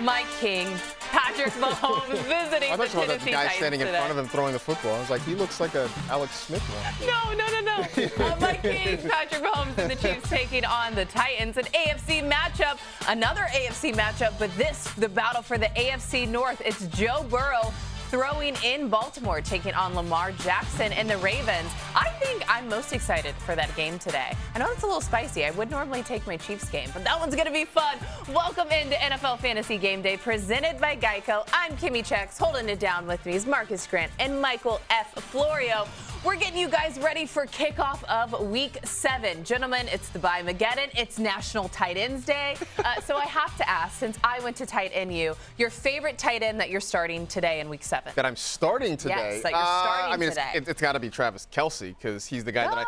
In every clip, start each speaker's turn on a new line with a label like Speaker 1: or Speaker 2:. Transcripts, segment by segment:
Speaker 1: my king, Patrick Mahomes, visiting the Tennessee Titans.
Speaker 2: The guy standing in front of him throwing the football. I was like, he looks like a Alex Smith one.
Speaker 1: No. My king, Patrick Mahomes, and the Chiefs taking on the Titans. An AFC matchup, another AFC matchup, but the battle for the AFC North. It's Joe Burrow throwing in Baltimore, taking on Lamar Jackson and the Ravens. I think I'm most excited for that game today. I know it's a little spicy. I would normally take my Chiefs game, but that one's going to be fun. Welcome into NFL Fantasy Game Day, presented by Geico. I'm Kimmy Chex. Holding it down with me is Marcus Grant and Michael F. Florio. We're getting you guys ready for kickoff of Week 7. Gentlemen, it's the Bye-Mageddon. It's National Tight Ends Day. So I have to ask, since I went to tight end you, your favorite tight end that you're starting today in Week 7?
Speaker 2: That I'm starting today?
Speaker 1: Yes, that you're starting today.
Speaker 2: It's got to be Travis Kelsey, because he's the guy that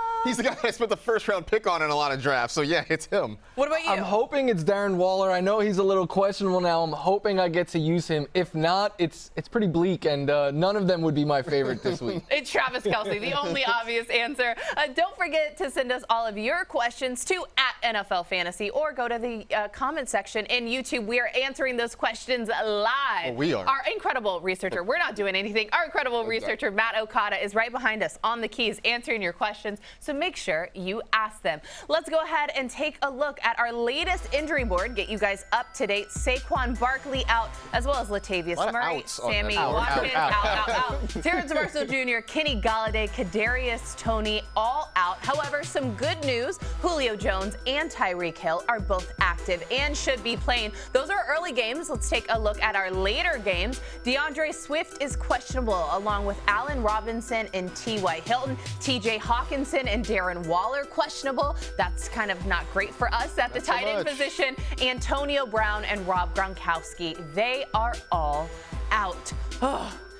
Speaker 2: I spent the first-round pick on in a lot of drafts. So, yeah, it's him.
Speaker 1: What about you?
Speaker 3: I'm hoping it's Darren Waller. I know he's a little questionable now. I'm hoping I get to use him. If not, it's pretty bleak, and none of them would be my favorite this week.
Speaker 1: It's Travis Kelsey, the only obvious answer. Don't forget to send us all of your questions to @NFL Fantasy or go to the comment section in YouTube. We are answering those questions live.
Speaker 2: Well, we are.
Speaker 1: Our incredible researcher, we're not doing anything. Our incredible researcher, Matt Okada, is right behind us on the keys answering your questions. So make sure you ask them. Let's go ahead and take a look at our latest injury board. Get you guys up to date. Saquon Barkley out, as well as Latavius Murray, Sammy Watkins out. Terrence Marshall Jr., Kenny Golladay, Kadarius Toney all out. However, some good news. Julio Jones and Tyreek Hill are both active and should be playing. Those are early games. Let's take a look at our later games. Deandre Swift is questionable, along with Allen Robinson and T.Y. Hilton. T.J. Hawkinson and Darren Waller questionable. That's kind of not great for us at the tight end position. Antonio Brown and Rob Gronkowski, they are all out.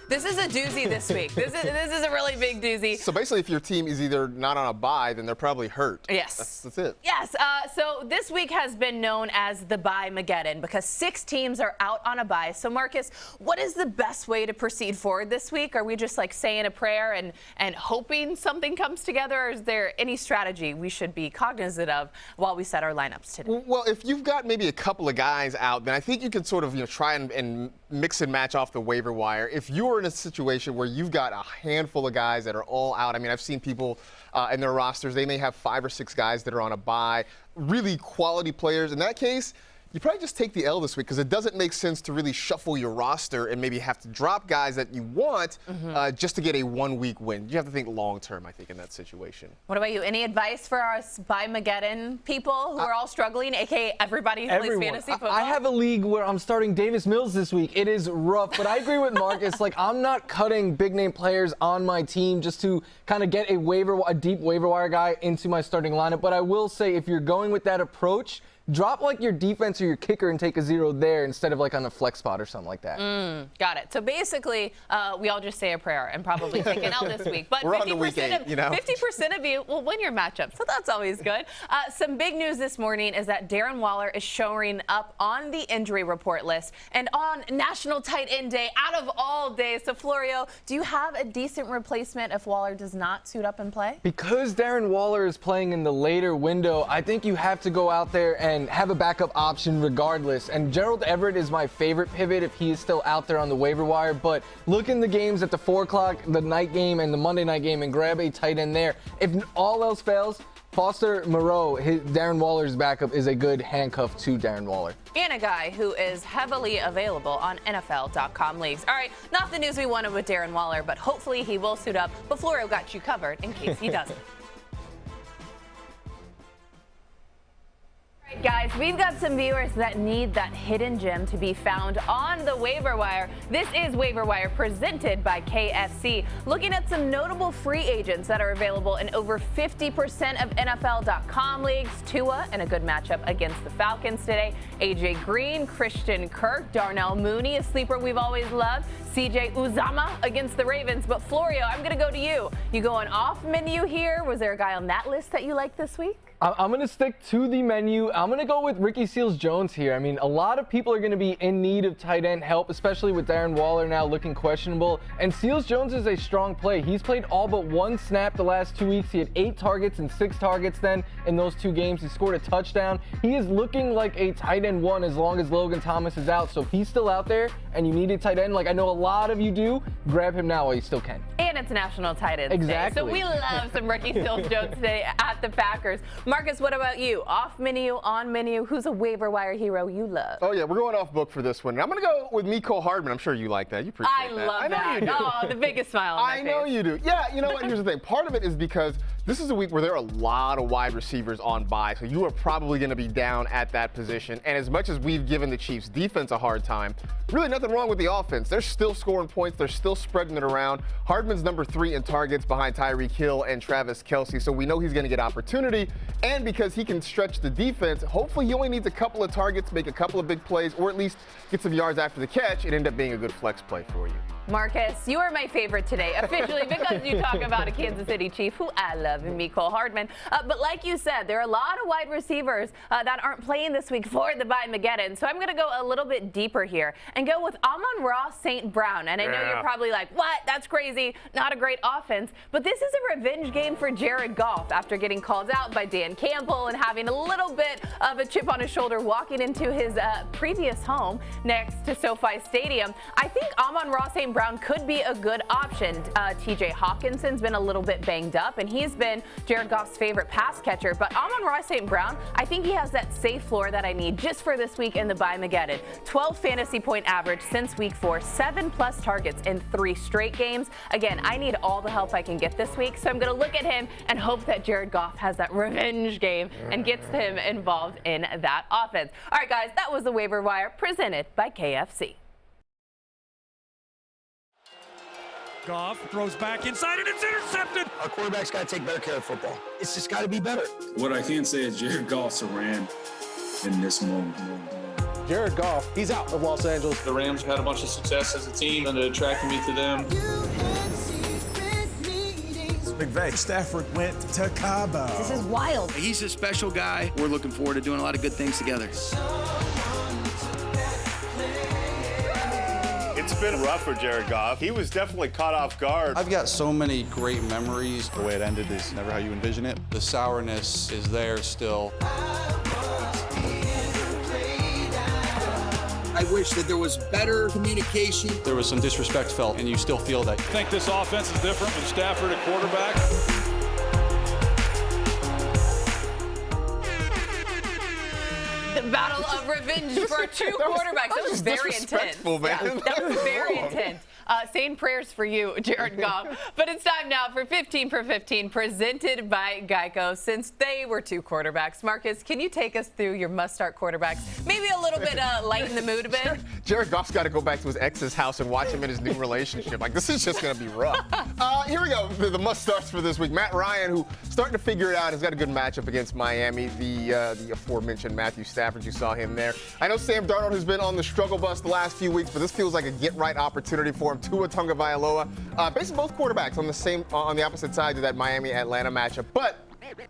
Speaker 1: This is a doozy this week. This is a really big doozy.
Speaker 2: So basically, if your team is either not on a bye, then they're probably hurt.
Speaker 1: Yes.
Speaker 2: That's it.
Speaker 1: Yes. So this week has been known as the Bye-Mageddon because 6 teams are out on a bye. So Marcus, what is the best way to proceed forward this week? Are we just like saying a prayer and hoping something comes together? Or is there any strategy we should be cognizant of while we set our lineups today?
Speaker 2: Well, if you've got maybe a couple of guys out, then I think you can sort of try and mix and match off the waiver wire. If you're in a situation where you've got a handful of guys that are all out, I mean, I've seen people in their rosters, they may have 5 or 6 guys that are on a bye, really quality players. In that case, you probably just take the L this week because it doesn't make sense to really shuffle your roster and maybe have to drop guys that you want just to get a 1-week win. You have to think long-term, I think, in that situation. What
Speaker 1: about you? Any advice for our Bye-Mageddon people who are all struggling, a.k.a. everybody who plays fantasy football?
Speaker 3: I have a league where I'm starting Davis Mills this week. It is rough, but I agree with Marcus. Like, I'm not cutting big-name players on my team just to kind of get a deep waiver wire guy into my starting lineup. But I will say, if you're going with that approach, drop like your defense or your kicker and take a 0 there instead of like on a flex spot or something like that.
Speaker 1: Got it. So basically, we all just say a prayer and probably take an L this week. But 50% of you will win your matchup, so that's always good. Some big news this morning is that Darren Waller is showing up on the injury report list and on National Tight End Day out of all days. So Florio, do you have a decent replacement if Waller does not suit up and play?
Speaker 3: Because Darren Waller is playing in the later window, I think you have to go out there and have a backup option regardless. And Gerald Everett is my favorite pivot if he is still out there on the waiver wire. But look in the games at the 4 o'clock, the night game and the Monday night game, and grab a tight end there. If all else fails, Foster Moreau, Darren Waller's backup, is a good handcuff to Darren Waller.
Speaker 1: And a guy who is heavily available on NFL.com leagues. All right, not the news we wanted with Darren Waller, but hopefully he will suit up. But Florio got you covered in case he doesn't. Guys, we've got some viewers that need that hidden gem to be found on the waiver wire. This is Waiver Wire presented by KFC. Looking at some notable free agents that are available in over 50% of NFL.com leagues. Tua in a good matchup against the Falcons today. AJ Green, Christian Kirk, Darnell Mooney, a sleeper we've always loved. CJ Uzama against the Ravens. But Florio, I'm going to go to you. You going off menu here? Was there a guy on that list that you liked this week?
Speaker 3: I'm going to stick to the menu. I'm going to go with Ricky Seals-Jones here. I mean, a lot of people are going to be in need of tight end help, especially with Darren Waller now looking questionable. And Seals-Jones is a strong play. He's played all but one snap the last 2 weeks. He had 8 targets and 6 targets then in those 2 games. He scored a touchdown. He is looking like a tight end 1 as long as Logan Thomas is out. So if he's still out there and you need a tight end, like I know a lot of you do, grab him now while you still can.
Speaker 1: And it's National Tight End
Speaker 3: Day.
Speaker 1: So we love some Ricky Seals-Jones today at the Packers. Marcus, what about you? Off menu, on menu? Who's a waiver wire hero you love?
Speaker 2: Oh, yeah, we're going off book for this one. I'm going to go with Mecole Hardman. I'm sure you like that. You appreciate that.
Speaker 1: I love that. Oh, the biggest smile on my face.
Speaker 2: I know you do. Yeah, you know what? Here's the thing. Part of it is because this is a week where there are a lot of wide receivers on bye, so you are probably going to be down at that position. And as much as we've given the Chiefs defense a hard time, really nothing wrong with the offense. They're still scoring points. They're still spreading it around. Hardman's number 3 in targets behind Tyreek Hill and Travis Kelsey, so we know he's going to get opportunity. And because he can stretch the defense, hopefully he only needs a couple of targets, make a couple of big plays, or at least get some yards after the catch and end up being a good flex play for you.
Speaker 1: Marcus, you are my favorite today, officially, because you talk about a Kansas City Chief who I love, and Mecole Hardman. But like you said, there are a lot of wide receivers that aren't playing this week for the bye-mageddon. So I'm going to go a little bit deeper here and go with Amon-Ra St. Brown. And I know you're probably like, what? That's crazy. Not a great offense. But this is a revenge game for Jared Goff after getting called out by Dan Campbell and having a little bit of a chip on his shoulder walking into his previous home next to SoFi Stadium. I think Amon-Ra St. Brown could be a good option. TJ Hawkinson's been a little bit banged up, and he's been Jared Goff's favorite pass catcher. But Amon-Ra St. Brown, I think he has that safe floor that I need just for this week in the bye-mageddon. 12 fantasy point average since week 4, 7+ targets in 3 straight games. Again, I need all the help I can get this week, so I'm going to look at him and hope that Jared Goff has that revenge game and gets him involved in that offense. All right, guys, that was the waiver wire presented by KFC.
Speaker 4: Goff throws back inside and it's intercepted.
Speaker 5: Our quarterback's got to take better care of football. It's just got to be better.
Speaker 6: What I can say is Jared Goff's a Ram in this moment.
Speaker 7: Jared Goff, he's out of Los Angeles.
Speaker 6: The Rams had a bunch of success as a team and it attracted me to them.
Speaker 4: McVay, Stafford went to Cabo.
Speaker 8: This is wild.
Speaker 5: He's a special guy. We're looking forward to doing a lot of good things together.
Speaker 9: It's been rough for Jared Goff. He was definitely caught off guard.
Speaker 10: I've got so many great memories.
Speaker 9: The way it ended is never how you envision it.
Speaker 10: The sourness is there still.
Speaker 5: I wish that there was better communication.
Speaker 10: There was some disrespect felt, and you still feel that.
Speaker 6: I think this offense is different with Stafford at quarterback.
Speaker 1: The battle of revenge for 2 quarterbacks. That was very intense.
Speaker 2: Man.
Speaker 1: Yeah, that was very intense. Saying prayers for you, Jared Goff. But it's time now for 15 for 15, presented by Geico. Since they were 2 quarterbacks, Marcus, can you take us through your must-start quarterbacks? Maybe a little bit lighten the mood a bit.
Speaker 2: Jared Goff's got to go back to his ex's house and watch him in his new relationship. Like, this is just going to be rough. Here we go. The must-starts for this week. Matt Ryan, who starting to figure it out, has got a good matchup against Miami. The aforementioned Matthew Stafford, you saw him there. I know Sam Darnold has been on the struggle bus the last few weeks, but this feels like a get-right opportunity for him. Tua Tagovailoa, basically both quarterbacks on the opposite side of that Miami-Atlanta matchup. But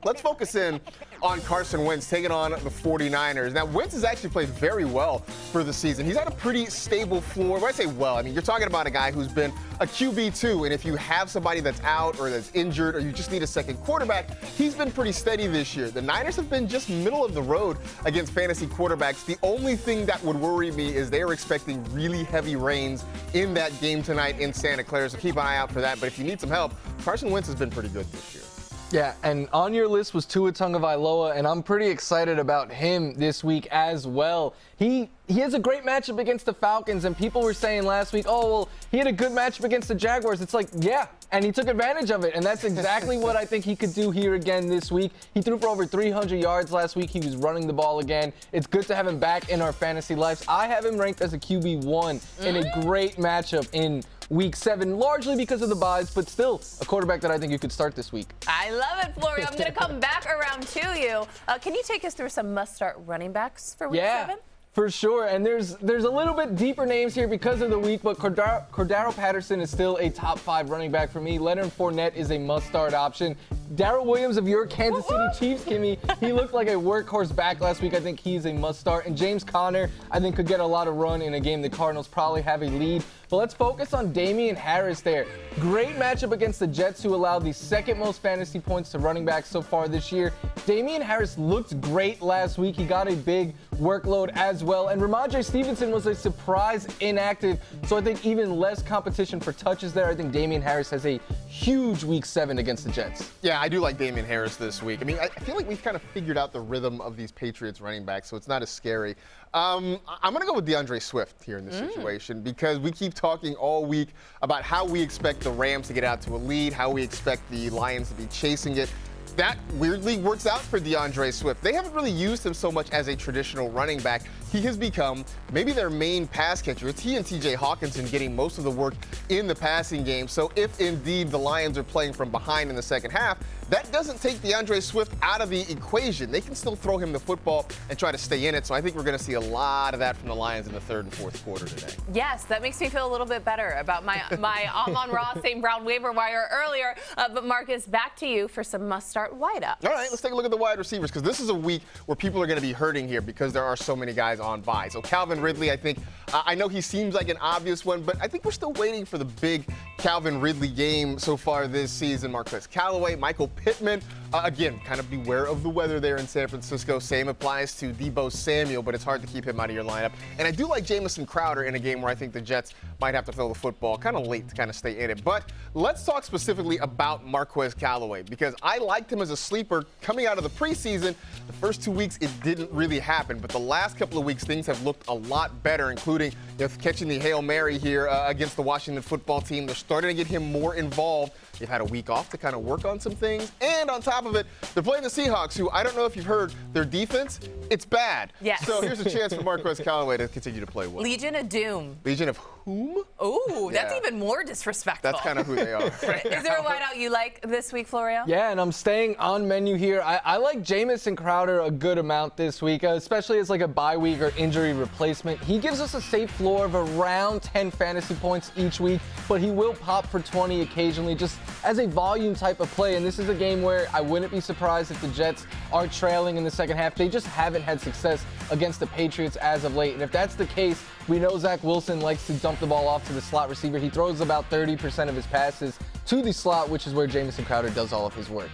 Speaker 2: let's focus in on Carson Wentz taking on the 49ers. Now, Wentz has actually played very well for the season. He's had a pretty stable floor. When I say well, I mean, you're talking about a guy who's been a QB2, and if you have somebody that's out or that's injured or you just need a second quarterback, he's been pretty steady this year. The Niners have been just middle of the road against fantasy quarterbacks. The only thing that would worry me is they are expecting really heavy rains in that game tonight in Santa Clara, so keep an eye out for that. But if you need some help, Carson Wentz has been pretty good this year.
Speaker 3: Yeah, and on your list was Tua Tagovailoa, and I'm pretty excited about him this week as well. He has a great matchup against the Falcons, and people were saying last week, oh, well, he had a good matchup against the Jaguars. It's like, yeah, and he took advantage of it, and that's exactly what I think he could do here again this week. He threw for over 300 yards last week. He was running the ball again. It's good to have him back in our fantasy lives. I have him ranked as a QB1 in a great matchup in Week 7, largely because of the buys, but still a quarterback that I think you could start this week.
Speaker 1: I love it, Flory. I'm going to come back around to you. Can you take us through some must-start running backs for Week 7?
Speaker 3: For sure, and there's a little bit deeper names here because of the week, but Cordero Patterson is still a top 5 running back for me. Leonard Fournette is a must-start option. Daryl Williams of your Kansas City Chiefs, Kimmy, he looked like a workhorse back last week. I think he's a must-start. And James Conner, I think, could get a lot of run in a game the Cardinals probably have a lead. But let's focus on Damien Harris there. Great matchup against the Jets, who allowed the second most fantasy points to running backs so far this year. Damien Harris looked great last week. He got a big workload as well. And Ramondre Stevenson was a surprise inactive, so I think even less competition for touches there. I think Damien Harris has a huge week 7 against the Jets.
Speaker 2: Yeah, I do like Damien Harris this week. I mean, I feel like we've kind of figured out the rhythm of these Patriots running backs, so it's not as scary. I'm going to go with Deandre Swift here in this situation because we keep talking all week about how we expect the Rams to get out to a lead, how we expect the Lions to be chasing it. That weirdly works out for Deandre Swift. They haven't really used him so much as a traditional running back. He has become maybe their main pass catcher. It's he and TJ Hawkinson getting most of the work in the passing game. So if indeed the Lions are playing from behind in the second half, that doesn't take Deandre Swift out of the equation. They can still throw him the football and try to stay in it. So I think we're going to see a lot of that from the Lions in the 3rd and 4th quarter today.
Speaker 1: Yes, that makes me feel a little bit better about my Amon-Ra St. Brown waiver wire earlier. But Marcus, back to you for some must-start wideouts.
Speaker 2: All right, let's take a look at the wide receivers because this is a week where people are going to be hurting here because there are so many guys on bye. So Calvin Ridley, I think, I know he seems like an obvious one, but I think we're still waiting for the big Calvin Ridley game so far this season. Marquez Callaway, Michael Pittman. Again, kind of beware of the weather there in San Francisco. Same applies to Deebo Samuel, but it's hard to keep him out of your lineup. And I do like Jamison Crowder in a game where I think the Jets might have to throw the football kind of late to kind of stay in it. But let's talk specifically about Marquez Callaway because I liked him as a sleeper coming out of the preseason. The first 2 weeks, it didn't really happen. But the last couple of weeks, things have looked a lot better, including catching the Hail Mary here against the Washington football team. They're starting to get him more involved. They've had a week off to kind of work on some things. And on top of it, they're playing the Seahawks, who I don't know if you've heard, their defense, it's bad.
Speaker 1: Yes.
Speaker 2: So here's a chance for Marquez Callaway to continue to play well.
Speaker 1: Legion of Doom.
Speaker 2: Legion of whom?
Speaker 1: Ooh, that's even more disrespectful.
Speaker 2: That's kind of who they are.
Speaker 1: Is there a wideout you like this week, Florio?
Speaker 3: Yeah, and I'm staying on menu here. I like Jamison Crowder a good amount this week, especially as like a bye week or injury replacement. He gives us a safe floor of around 10 fantasy points each week, but he will pop for 20 occasionally just as a volume type of play. And this is a game where I wouldn't be surprised if the Jets are trailing in the second half. They just haven't had success against the Patriots as of late. And if that's the case, we know Zach Wilson likes to dump the ball off to the slot receiver. He throws about 30% of his passes to the slot, which is where Jamison Crowder does all of his work.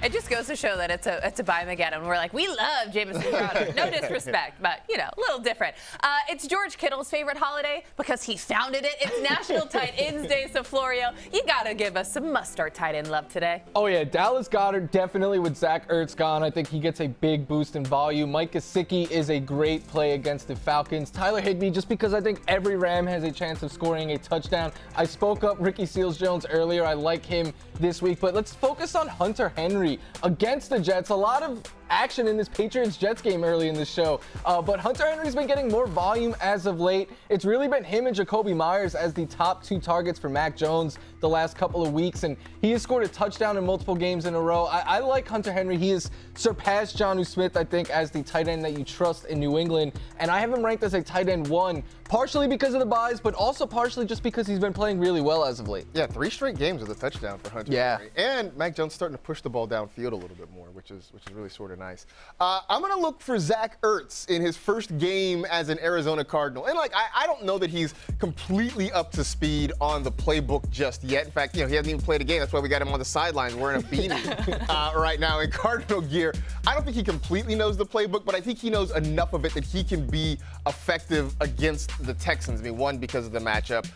Speaker 1: It just goes to show that it's a buy-Mageddon. We're like, we love Jamison Crowder. No disrespect, but, a little different. It's George Kittle's favorite holiday because he founded it. It's National Tight Ends Day, so Florio, you got to give us some must-start tight end love today.
Speaker 3: Oh, yeah. Dallas Goddard, definitely with Zach Ertz gone. I think he gets a big boost in volume. Mike Gesicki is a great play against the Falcons. Tyler Higbee, just because I think every Ram has a chance of scoring a touchdown. I spoke up Ricky Seals-Jones earlier. I like him this week, but let's focus on Hunter Henry against the Jets. A lot of action in this Patriots-Jets game early in the show, but Hunter Henry's been getting more volume as of late. It's really been him and Jacoby Myers as the top 2 targets for Mac Jones the last couple of weeks, and he has scored a touchdown in multiple games in a row. I like Hunter Henry. He has surpassed Jonnu Smith, I think, as the tight end that you trust in New England, and I have him ranked as a tight end 1, partially because of the buys, but also partially just because he's been playing really well as of late.
Speaker 2: Yeah, 3 straight games with a touchdown for Hunter Henry. And Mac Jones starting to push the ball downfield a little bit more, which is really sort of nice. I'm going to look for Zach Ertz in his first game as an Arizona Cardinal. And, I don't know that he's completely up to speed on the playbook just yet. In fact, he hasn't even played a game. That's why we got him on the sidelines wearing a beanie right now in Cardinal gear. I don't think he completely knows the playbook, but I think he knows enough of it that he can be effective against the Texans. I mean, 1, because of the matchup.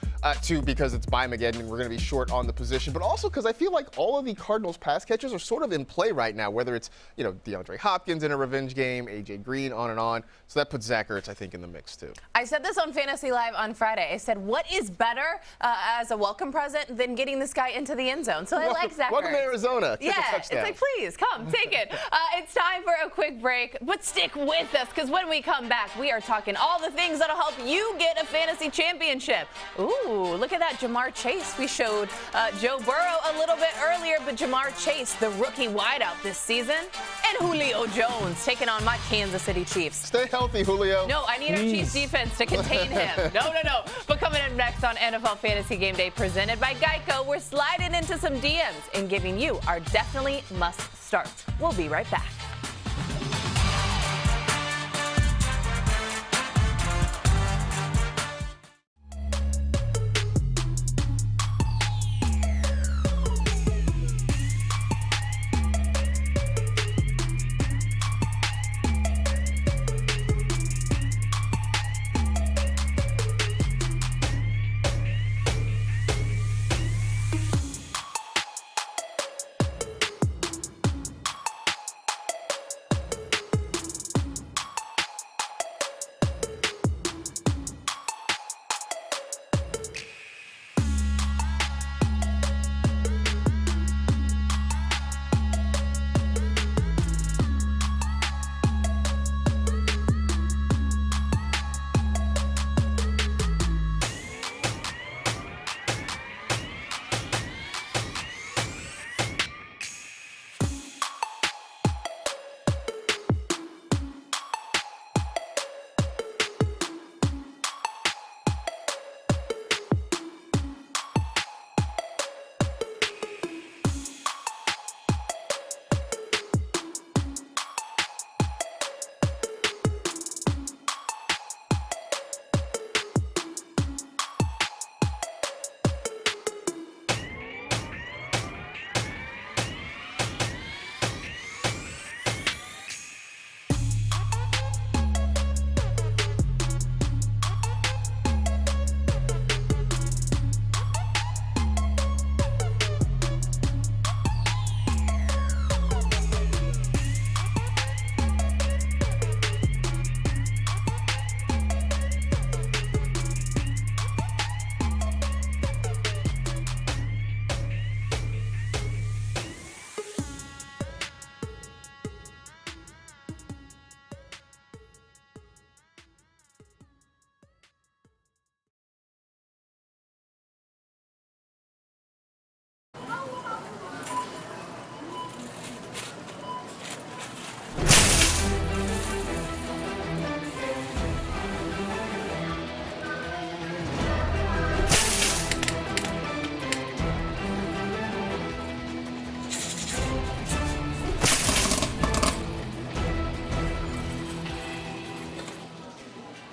Speaker 2: 2, because it's buy-Mageddon and we're going to be short on the position. But also because I feel like all of the Cardinals pass catchers are sort of in play right now, whether it's, DeAndre Hopkins in a revenge game, A.J. Green, on and on. So that puts Zach Ertz, I think, in the mix, too.
Speaker 1: I said this on Fantasy Live on Friday. I said, what is better as a welcome present than getting this guy into the end zone? So I like Zach Ertz.
Speaker 2: Welcome to Arizona.
Speaker 1: Yeah, it's like, please, come, take it. It's time for a quick break, but stick with us because when we come back, we are talking all the things that'll help you get a fantasy championship. Ooh, look at that Jamar Chase. We showed Joe Burrow a little bit earlier, but Jamar Chase, the rookie wideout this season, and Julio Jones taking on my Kansas City Chiefs.
Speaker 2: Stay healthy, Julio.
Speaker 1: No, I need our Chiefs defense to contain him. No. But coming up next on NFL Fantasy Game Day presented by Geico, we're sliding into some DMs and giving you our definitely must start. We'll be right back.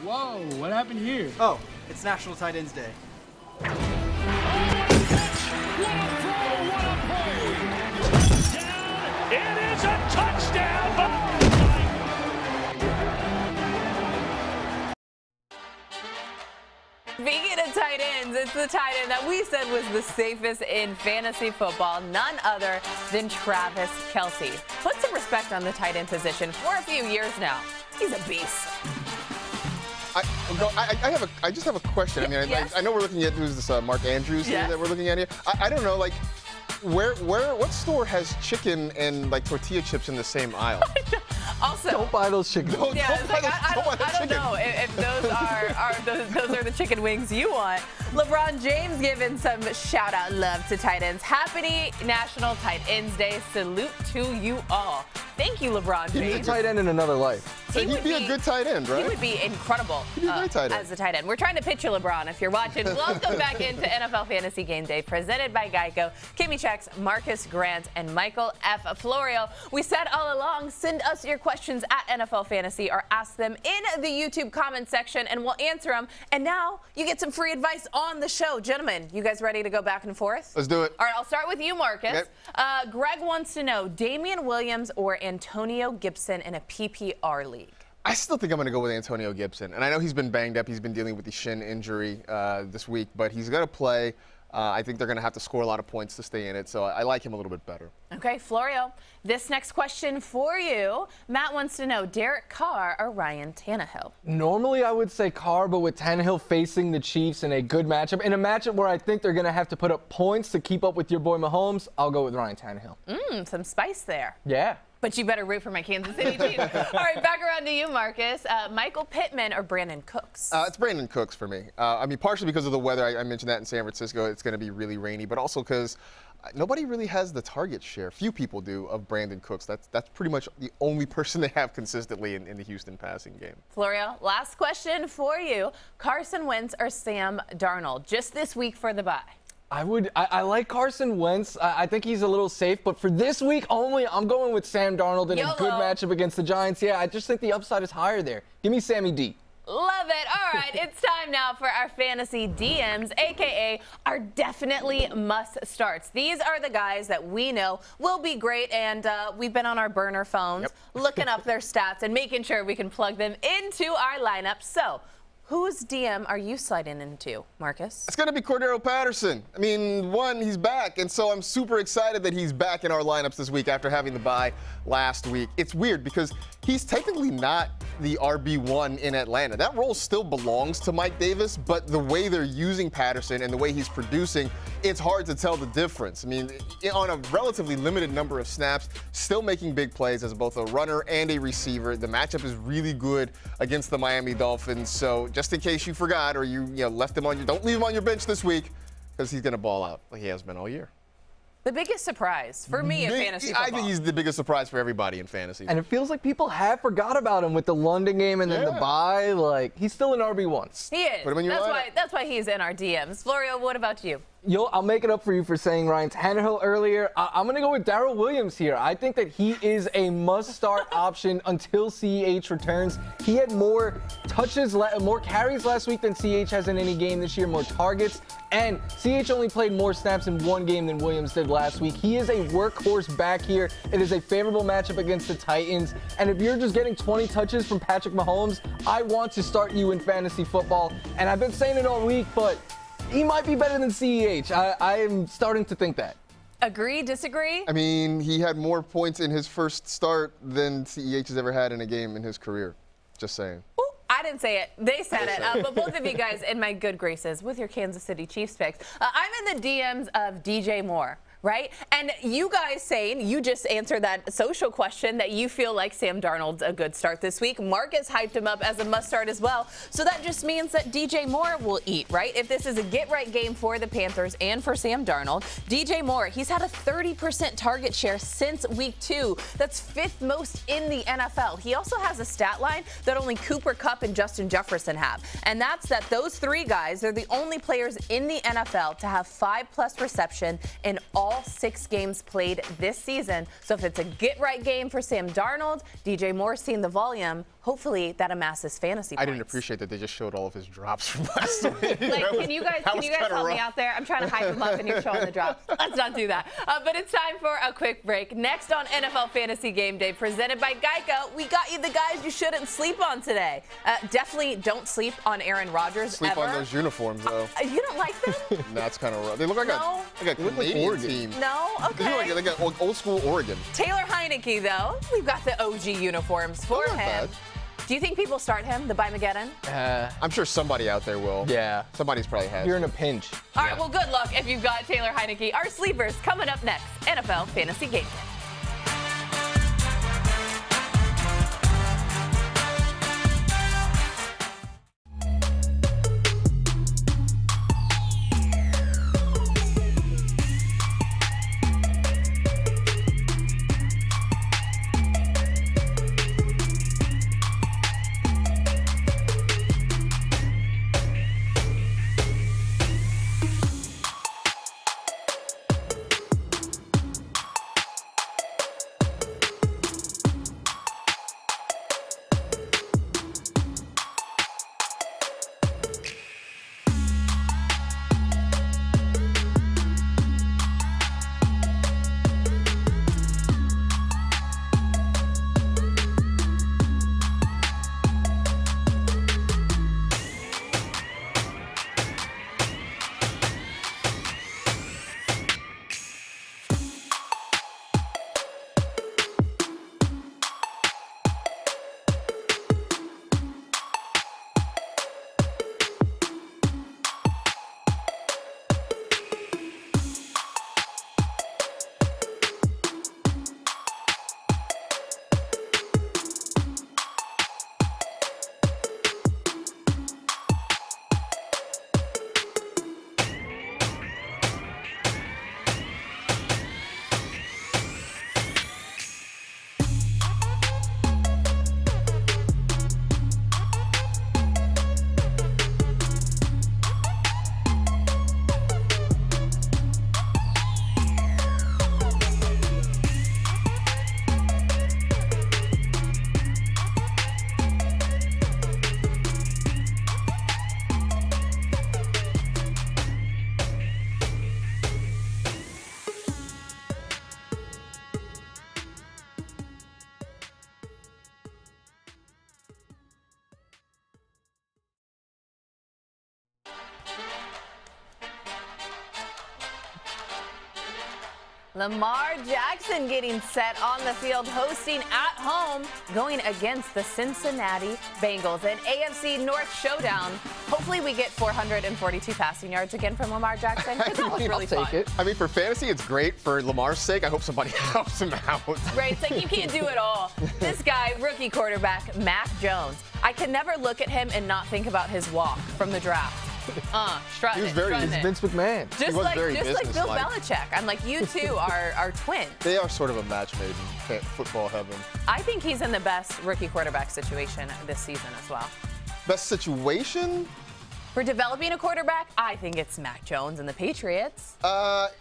Speaker 8: Whoa, what happened here?
Speaker 11: Oh, it's National Tight Ends Day.
Speaker 4: What a throw, what a play! Touchdown! It is a touchdown!
Speaker 1: Speaking of tight ends, it's the tight end that we said was the safest in fantasy football, none other than Travis Kelsey. Put some respect on the tight end position for a few years now. He's a beast.
Speaker 2: I just have a question. I mean,
Speaker 1: yes.
Speaker 2: I know we're looking at who's this Mark Andrews here that we're looking at here. I don't know, like, what store has chicken and like tortilla chips in the same aisle?
Speaker 3: Also, don't buy those chicken wings.
Speaker 1: Yeah, I don't know if those are the chicken wings you want. LeBron James giving some shout out love to tight ends. Happy National Tight Ends Day. Salute to you all. Thank you, LeBron James.
Speaker 3: He's a tight end in another life.
Speaker 2: So he'd be a good tight end, right?
Speaker 1: He would be incredible as a tight end. We're trying to pitch you, LeBron, if you're watching. Welcome back into NFL Fantasy Game Day, presented by Geico. Kimmy Checks, Marcus Grant, and Michael F. Florio. We said all along, send us your questions at NFL Fantasy or ask them in the YouTube comment section, and we'll answer them. And now you get some free advice on the show. Gentlemen, you guys ready to go back and forth?
Speaker 2: Let's do it.
Speaker 1: All right, I'll start with you, Marcus. Okay. Greg wants to know, Damien Williams or Antonio Gibson in a PPR league?
Speaker 2: I still think I'm going to go with Antonio Gibson. And I know he's been banged up. He's been dealing with the shin injury this week, but he's going to play. I think they're going to have to score a lot of points to stay in it, so I like him a little bit better.
Speaker 1: Okay, Florio, this next question for you. Matt wants to know, Derrick Carr or Ryan Tannehill?
Speaker 3: Normally I would say Carr, but with Tannehill facing the Chiefs in a good matchup, in a matchup where I think they're going to have to put up points to keep up with your boy Mahomes, I'll go with Ryan Tannehill.
Speaker 1: Some spice there.
Speaker 3: Yeah.
Speaker 1: But you better root for my Kansas City team. All right, back around to you, Marcus. Michael Pittman or Brandon Cooks?
Speaker 2: It's Brandon Cooks for me. I mean, partially because of the weather. I mentioned that in San Francisco, it's going to be really rainy, but also because nobody really has the target share. Few people do of Brandon Cooks. That's pretty much the only person they have consistently in the Houston passing game.
Speaker 1: Florio, last question for you. Carson Wentz or Sam Darnold? Just this week for the bye.
Speaker 3: I like Carson Wentz. I think he's a little safe, but for this week only, I'm going with Sam Darnold in a good matchup against the Giants. Yeah, I just think the upside is higher there. Give me Sammy D.
Speaker 1: Love it. All right, it's time now for our fantasy DMs, a.k.a. our definitely must starts. These are the guys that we know will be great, and we've been on our burner phones looking up their stats and making sure we can plug them into our lineup. So, whose DM are you sliding into, Marcus?
Speaker 2: It's going to be Cordero Patterson. I mean, one, he's back, and so I'm super excited that he's back in our lineups this week after having the bye last week. It's weird because he's technically not the RB1 in Atlanta. That role still belongs to Mike Davis, but the way they're using Patterson and the way he's producing, it's hard to tell the difference. I mean, on a relatively limited number of snaps, still making big plays as both a runner and a receiver. The matchup is really good against the Miami Dolphins, so just in case you forgot or you left him on your, don't leave him on your bench this week because he's going to ball out like he has been all year.
Speaker 1: The biggest surprise for me in fantasy football.
Speaker 2: I think he's the biggest surprise for everybody in fantasy.
Speaker 3: And it feels like people have forgot about him with the London game and then the bye. Like, he's still an RB1.
Speaker 1: He is.
Speaker 2: Put him in your lineup.
Speaker 1: That's why he's in our DMs. Florio, what about you?
Speaker 3: I'll make it up for you for saying Ryan Tannehill earlier. I'm going to go with Daryl Williams here. I think that he is a must-start option until CEH returns. He had more touches, more carries last week than CEH has in any game this year, more targets. And CEH only played more snaps in one game than Williams did last week. He is a workhorse back here. It is a favorable matchup against the Titans. And if you're just getting 20 touches from Patrick Mahomes, I want to start you in fantasy football. And I've been saying it all week, but he might be better than CEH. I am starting to think that.
Speaker 1: Agree, disagree?
Speaker 2: I mean, he had more points in his first start than CEH has ever had in a game in his career. Just saying.
Speaker 1: Ooh, I didn't say it. They said it. But both of you guys in my good graces with your Kansas City Chiefs picks. I'm in the DMs of DJ Moore. Right? And you guys saying, you just answered that social question that you feel like Sam Darnold's a good start this week. Marcus hyped him up as a must start as well. So that just means that DJ Moore will eat, right? If this is a get right game for the Panthers and for Sam Darnold, DJ Moore, he's had a 30% target share since week 2. That's 5th most in the NFL. He also has a stat line that only Cooper Kupp and Justin Jefferson have. And that's that those 3 guys, they're the only players in the NFL to have 5+ reception in all 6 games played this season. So if it's a get-right game for Sam Darnold, DJ Moore seeing the volume, hopefully that amasses fantasy points.
Speaker 2: I didn't appreciate that they just showed all of his drops from last week.
Speaker 1: Like, can you guys help me out there? I'm trying to hype him up and you're showing the drops. Let's not do that. But it's time for a quick break. Next on NFL Fantasy Game Day, presented by Geico, we got you the guys you shouldn't sleep on today. Definitely don't sleep on Aaron Rodgers
Speaker 2: Sleep on those uniforms, though.
Speaker 1: You don't like them?
Speaker 2: No, it's kind of rough. They look like a Canadian team.
Speaker 1: No? Okay.
Speaker 2: They got old school Oregon.
Speaker 1: Taylor Heineke, though, we've got the OG uniforms for him.
Speaker 2: Bad.
Speaker 1: Do you think people start him, the Bimageddon?
Speaker 2: I'm sure somebody out there will.
Speaker 3: Yeah.
Speaker 2: Somebody's probably had.
Speaker 3: You're in a pinch.
Speaker 1: All right, well, good luck if you've got Taylor Heineke. Our sleepers coming up next. NFL Fantasy Game Day. Lamar Jackson getting set on the field, hosting at home, going against the Cincinnati Bengals. An AFC North showdown. Hopefully we get 442 passing yards again from Lamar Jackson. That was really fun.
Speaker 2: I mean, for fantasy, it's great. For Lamar's sake, I hope somebody helps him out.
Speaker 1: Right, it's like you can't do it all. This guy, rookie quarterback, Mac Jones. I can never look at him and not think about his walk from the draft. Strutting
Speaker 2: He was very
Speaker 1: it.
Speaker 3: Vince McMahon.
Speaker 1: Just like Bill Belichick. I'm like, you two are twins.
Speaker 2: They are sort of a match made in football heaven.
Speaker 1: I think he's in the best rookie quarterback situation this season as well.
Speaker 2: Best situation?
Speaker 1: For developing a quarterback, I think it's Mac Jones and the Patriots.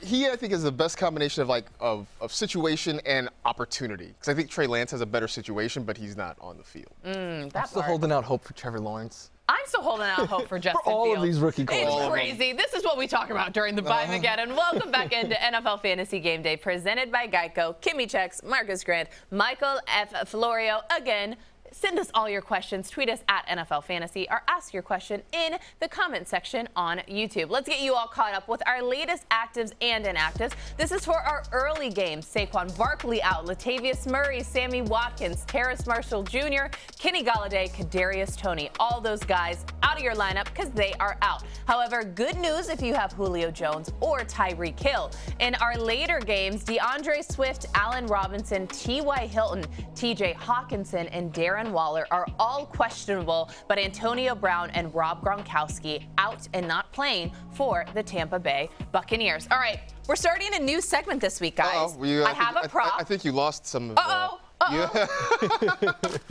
Speaker 2: He, I think, is the best combination of situation and opportunity. Because I think Trey Lance has a better situation, but he's not on the field.
Speaker 3: I'm still holding out hope for Trevor Lawrence.
Speaker 1: I'm still holding out hope for Justin
Speaker 3: For all
Speaker 1: Fields.
Speaker 3: of these rookie quarterbacks.
Speaker 1: It's crazy. This is what we talk about during the Bye Again. And welcome back into NFL Fantasy Game Day, presented by Geico. Kimmy Checks, Marcus Grant, Michael F. Florio. Again, send us all your questions. Tweet us at NFL Fantasy or ask your question in the comment section on YouTube. Let's get you all caught up with our latest actives and inactives. This is for our early games. Saquon Barkley out, Latavius Murray, Sammy Watkins, Terrace Marshall Jr., Kenny Golladay, Kadarius Toney. All those guys out of your lineup because they are out. However, good news if you have Julio Jones or Tyreek Hill. In our later games, Deandre Swift, Allen Robinson, T.Y. Hilton, T.J. Hawkinson, and Darren Waller are all questionable, but Antonio Brown and Rob Gronkowski out and not playing for the Tampa Bay Buccaneers. All right, we're starting a new segment this week, guys. I have a prop.
Speaker 2: I think you lost some of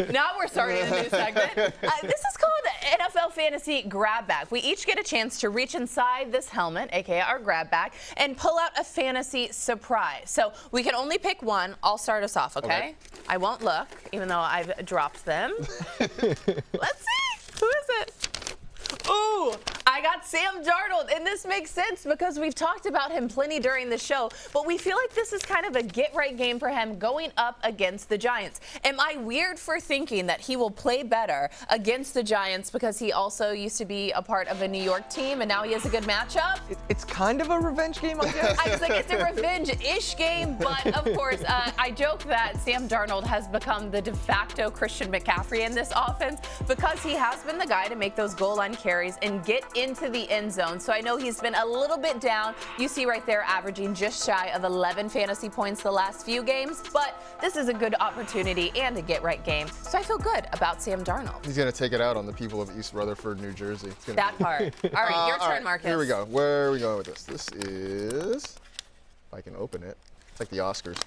Speaker 1: Now we're starting a new segment. This is called NFL Fantasy Grab Bag. We each get a chance to reach inside this helmet, aka our grab bag, and pull out a fantasy surprise. So we can only pick one. I'll start us off, okay? I won't look, even though I've dropped them. Let's see. Who is it? Ooh, I got Sam Darnold, and this makes sense because we've talked about him plenty during the show, but we feel like this is kind of a get-right game for him going up against the Giants. Am I weird for thinking that he will play better against the Giants because he also used to be a part of a New York team and now he has a good matchup?
Speaker 3: It's kind of a revenge game, I guess.
Speaker 1: I was like, it's a revenge-ish game, but of course, I joke that Sam Darnold has become the de facto Christian McCaffrey in this offense because he has been the guy to make those goal line carries and get into the end zone. So I know he's been a little bit down. You see right there averaging just shy of 11 fantasy points the last few games, but this is a good opportunity and a get-right game. So I feel good about Sam Darnold.
Speaker 2: He's going to take it out on the people of East Rutherford, New Jersey.
Speaker 1: That part. All right, your turn, Marcus.
Speaker 2: Here we go. Where are we going with this? This is, if I can open it, it's like the Oscars.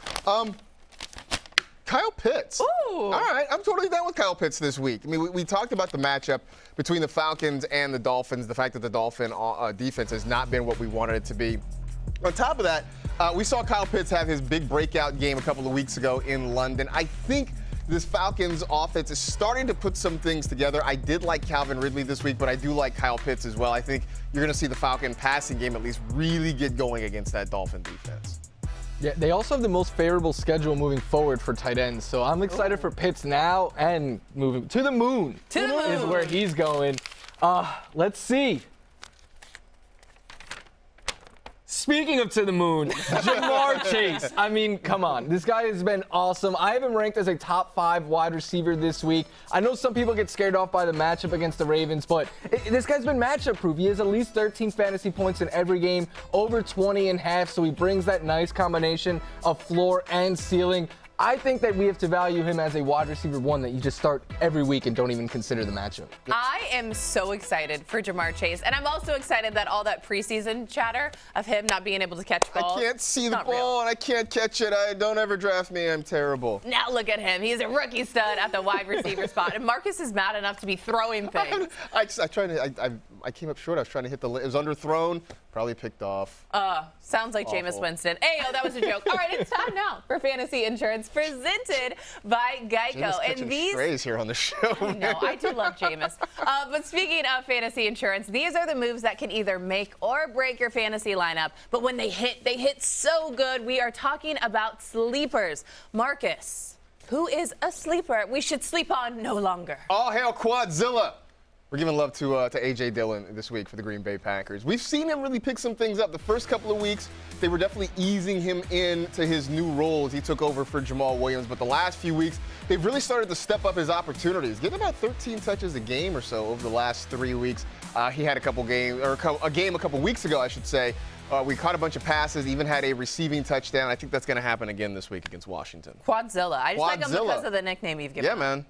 Speaker 2: Kyle Pitts.
Speaker 1: Ooh.
Speaker 2: All right, I'm totally down with Kyle Pitts this week. I mean, we talked about the matchup between the Falcons and the Dolphins, the fact that the Dolphin defense has not been what we wanted it to be. On top of that, we saw Kyle Pitts have his big breakout game a couple of weeks ago in London. I think this Falcons offense is starting to put some things together. I did like Calvin Ridley this week, but I do like Kyle Pitts as well. I think you're going to see the Falcon passing game at least really get going against that Dolphin defense.
Speaker 3: Yeah, they also have the most favorable schedule moving forward for tight ends. So I'm excited for Pitts now and moving to the moon.
Speaker 1: To the moon
Speaker 3: is where he's going. Let's see. Speaking of to the moon, Jamar Chase. I mean, come on. This guy has been awesome. I have him ranked as a top 5 wide receiver this week. I know some people get scared off by the matchup against the Ravens, but this guy's been matchup proof. He has at least 13 fantasy points in every game, over 20.5, so he brings that nice combination of floor and ceiling. I think that we have to value him as a wide receiver 1 that you just start every week and don't even consider the matchup.
Speaker 1: I am so excited for Jamar Chase, and I'm also excited that all that preseason chatter of him not being able to catch balls.
Speaker 2: I can't see the ball, and I can't catch it. Don't ever draft me. I'm terrible.
Speaker 1: Now look at him. He's a rookie stud at the wide receiver spot, and Marcus is mad enough to be throwing things.
Speaker 2: I came up short. I was trying to hit it was underthrown, probably picked off.
Speaker 1: Sounds like Jameis Winston. Hey, that was a joke. All right, it's time now for Fantasy Insurance presented by Geico.
Speaker 2: And these strays here on the show.
Speaker 1: I know, I do love Jameis. But speaking of fantasy insurance, these are the moves that can either make or break your fantasy lineup. But when they hit so good. We are talking about sleepers. Marcus, who is a sleeper we should sleep on no longer?
Speaker 2: All hail Quadzilla. We're giving love to A.J. Dillon this week for the Green Bay Packers. We've seen him really pick some things up. The first couple of weeks, they were definitely easing him into his new role as he took over for Jamal Williams. But the last few weeks, they've really started to step up his opportunities. Getting about 13 touches a game or so over the last 3 weeks. He had a game a couple weeks ago, I should say. We caught a bunch of passes, even had a receiving touchdown. I think that's going to happen again this week against Washington.
Speaker 1: Quadzilla. I just like him because of the nickname you've given him.
Speaker 2: Yeah, man.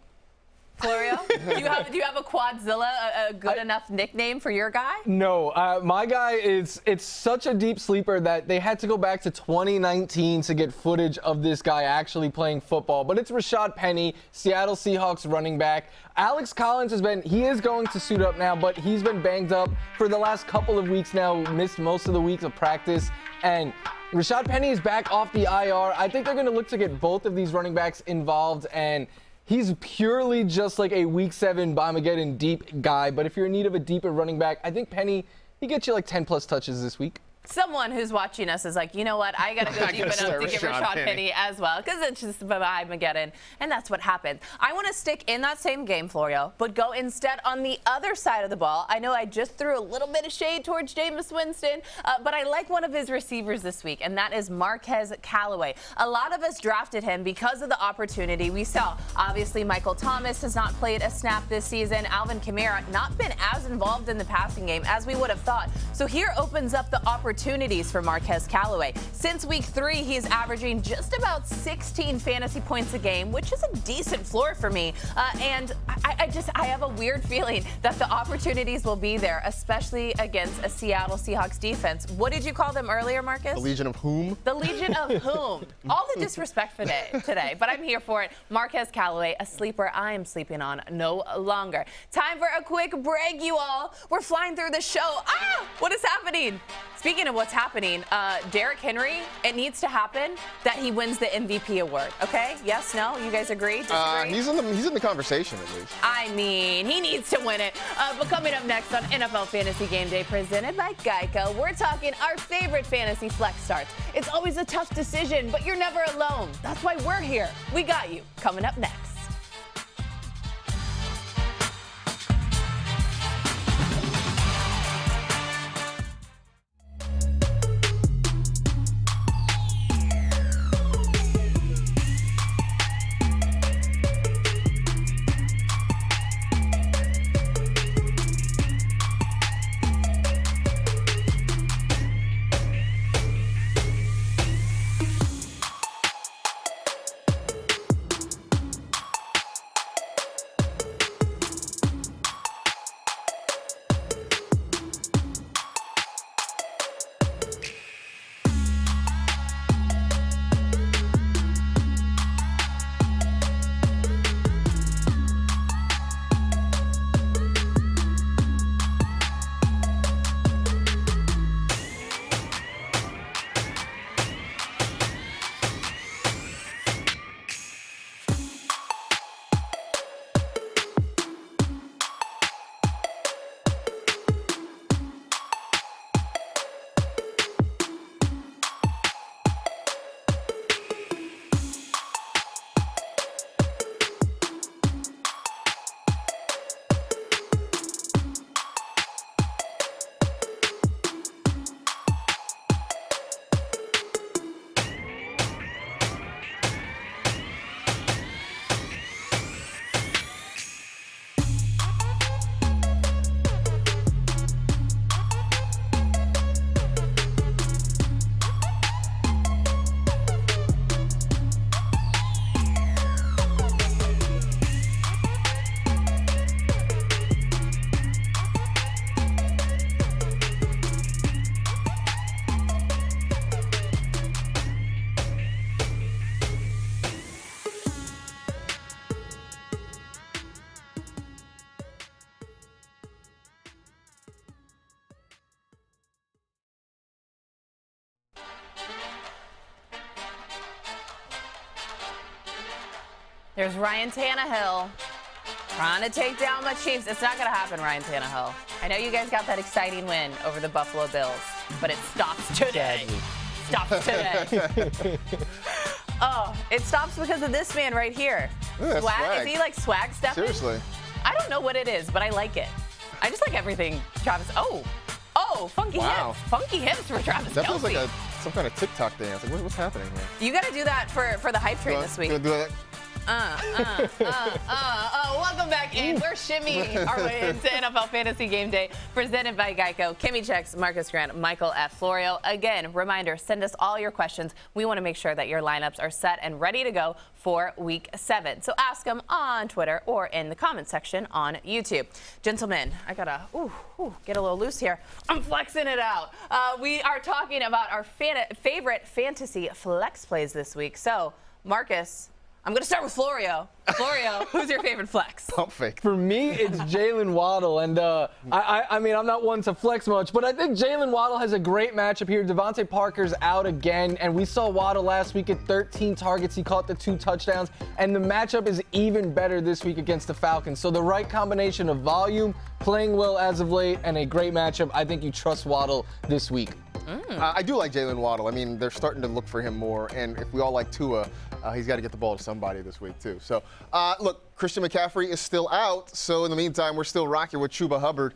Speaker 1: Florio, do you have a Quadzilla, a good enough nickname for your guy?
Speaker 3: No, my guy it's such a deep sleeper that they had to go back to 2019 to get footage of this guy actually playing football. But it's Rashad Penny, Seattle Seahawks running back. Alex Collins he is going to suit up now, but he's been banged up for the last couple of weeks now, missed most of the weeks of practice. And Rashad Penny is back off the IR. I think they're going to look to get both of these running backs involved, and he's purely just like a Week 7 Bombageddon deep guy. But if you're in need of a deeper running back, I think Penny, he gets you like 10-plus touches this week.
Speaker 1: Someone who's watching us is like, you know what, I got to go deep enough to give Rashad Penny as well, because it's just Bombageddon, and that's what happened. I want to stick in that same game, Florio, but go instead on the other side of the ball. I know I just threw a little bit of shade towards Jameis Winston, but I like one of his receivers this week, and that is Marquez Callaway. A lot of us drafted him because of the opportunity we saw. Obviously, Michael Thomas has not played a snap this season. Alvin Kamara not been as involved in the passing game as we would have thought. So here opens up the opportunities for Marquez Callaway. Since week 3, he's averaging just about 16 fantasy points a game, which is a decent floor for me. And I have a weird feeling that the opportunities will be there, especially against a Seattle Seahawks defense. What did you call them earlier, Marcus?
Speaker 2: The Legion of whom?
Speaker 1: The Legion of whom? All the disrespect for today, but I'm here for it. Marquez Callaway, a sleeper I am sleeping on no longer. Time for a quick break, you all. We're flying through the show. What is happening? Speaking of what's happening, Derrick Henry, it needs to happen that he wins the MVP award, okay? Yes, no? You guys agree? Disagree?
Speaker 2: He's in the conversation at least.
Speaker 1: I mean, he needs to win it. But coming up next on NFL Fantasy Game Day presented by Geico, we're talking our favorite fantasy flex starts. It's always a tough decision, but you're never alone. That's why we're here. We got you. Coming up next. There's Ryan Tannehill trying to take down the Chiefs. It's not going to happen, Ryan Tannehill. I know you guys got that exciting win over the Buffalo Bills, but it stops today. Stops today. Oh, it stops because of this man right here.
Speaker 2: Yeah,
Speaker 1: swag. Is he like swag stepping?
Speaker 2: Seriously.
Speaker 1: I don't know what it is, but I like it. I just like everything Travis. Oh, funky hips. Funky hips for Travis
Speaker 2: That feels
Speaker 1: Kelsey.
Speaker 2: like some kind of TikTok dance. Like, what's happening here?
Speaker 1: You got to do that for the hype train this week.
Speaker 2: Do that.
Speaker 1: Welcome back in. We're shimmying our way into NFL Fantasy Game Day, presented by Geico. Kimmy Checks, Marcus Grant, Michael F. Florio. Again, reminder, send us all your questions. We want to make sure that your lineups are set and ready to go for Week 7. So ask them on Twitter or in the comments section on YouTube. Gentlemen, I got to get a little loose here. I'm flexing it out. We are talking about our favorite fantasy flex plays this week. So, Marcus, I'm going to start with Florio. Florio, who's your favorite flex?
Speaker 2: Pump fake.
Speaker 3: For me, it's Jalen Waddle. And I mean, I'm not one to flex much, but I think Jalen Waddle has a great matchup here. Devonte Parker's out again, and we saw Waddle last week at 13 targets. He caught the 2 touchdowns, and the matchup is even better this week against the Falcons. So the right combination of volume, playing well as of late, and a great matchup. I think you trust Waddle this week.
Speaker 2: I do like Jalen Waddle. I mean, they're starting to look for him more, and if we all like Tua, he's got to get the ball to somebody this week, too. So, look, Christian McCaffrey is still out, so in the meantime, we're still rocking with Chuba Hubbard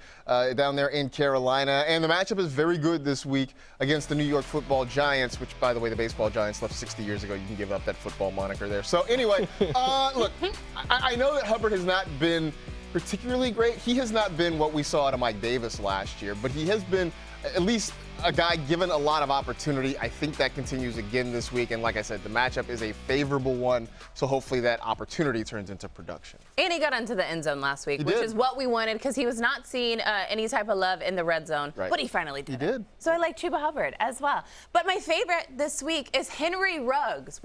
Speaker 2: down there in Carolina, and the matchup is very good this week against the New York Football Giants, which, by the way, the baseball Giants left 60 years ago. You can give up that football moniker there. So, anyway, look, I know that Hubbard has not been particularly great. He has not been what we saw out of Mike Davis last year, but he has been at least a guy given a lot of opportunity. I think that continues again this week. And like I said, the matchup is a favorable one. So hopefully that opportunity turns into production.
Speaker 1: And he got into the end zone last week, which is what we wanted because he was not seeing any type of love in the red zone. Right. But he finally did. He did. So I like Chuba Hubbard as well. But my favorite this week is Henry Ruggs,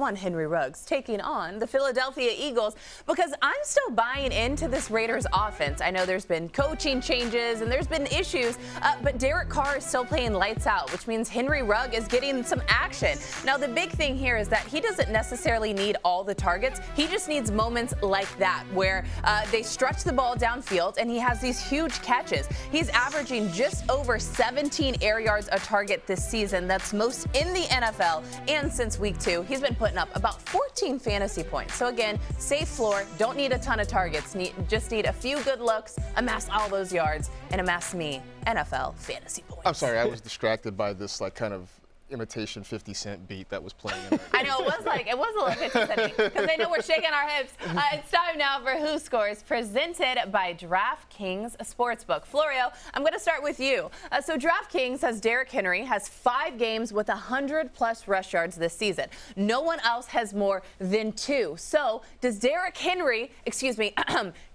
Speaker 1: taking on the Philadelphia Eagles because I'm still buying into this Raiders offense. I know there's been coaching changes and there's been issues, but Derrick Carr is still playing lights out, which means Henry Rugg is getting some action. Now, the big thing here is that he doesn't necessarily need all the targets. He just needs moments like that where they stretch the ball downfield and he has these huge catches. He's averaging just over 17 air yards a target this season. That's most in the NFL. And since week 2, he's been putting up about 14 fantasy points. So again, safe floor, don't need a ton of targets. Just need a few good looks, amass all those yards, and amass me NFL fantasy points.
Speaker 2: I'm sorry, I was distracted by this like kind of imitation 50 Cent beat that was playing.
Speaker 1: I know, it was a little 50 Cent because I know we're shaking our hips. It's time now for Who Scores, presented by DraftKings Sportsbook. Florio, I'm going to start with you. So DraftKings has Derrick Henry has 5 games with 100+ rush yards this season. No one else has more than 2. So does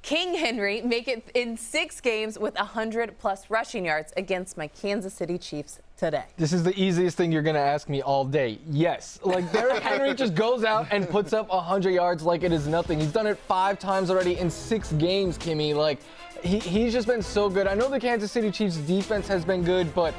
Speaker 1: King Henry make it in 6 games with 100+ rushing yards against my Kansas City Chiefs today?
Speaker 3: This is the easiest thing you're going to ask me all day. Yes. Like, Derrick Henry just goes out and puts up 100 yards like it is nothing. He's done it 5 times already in 6 games, Kimmy. Like, he's just been so good. I know the Kansas City Chiefs defense has been good, but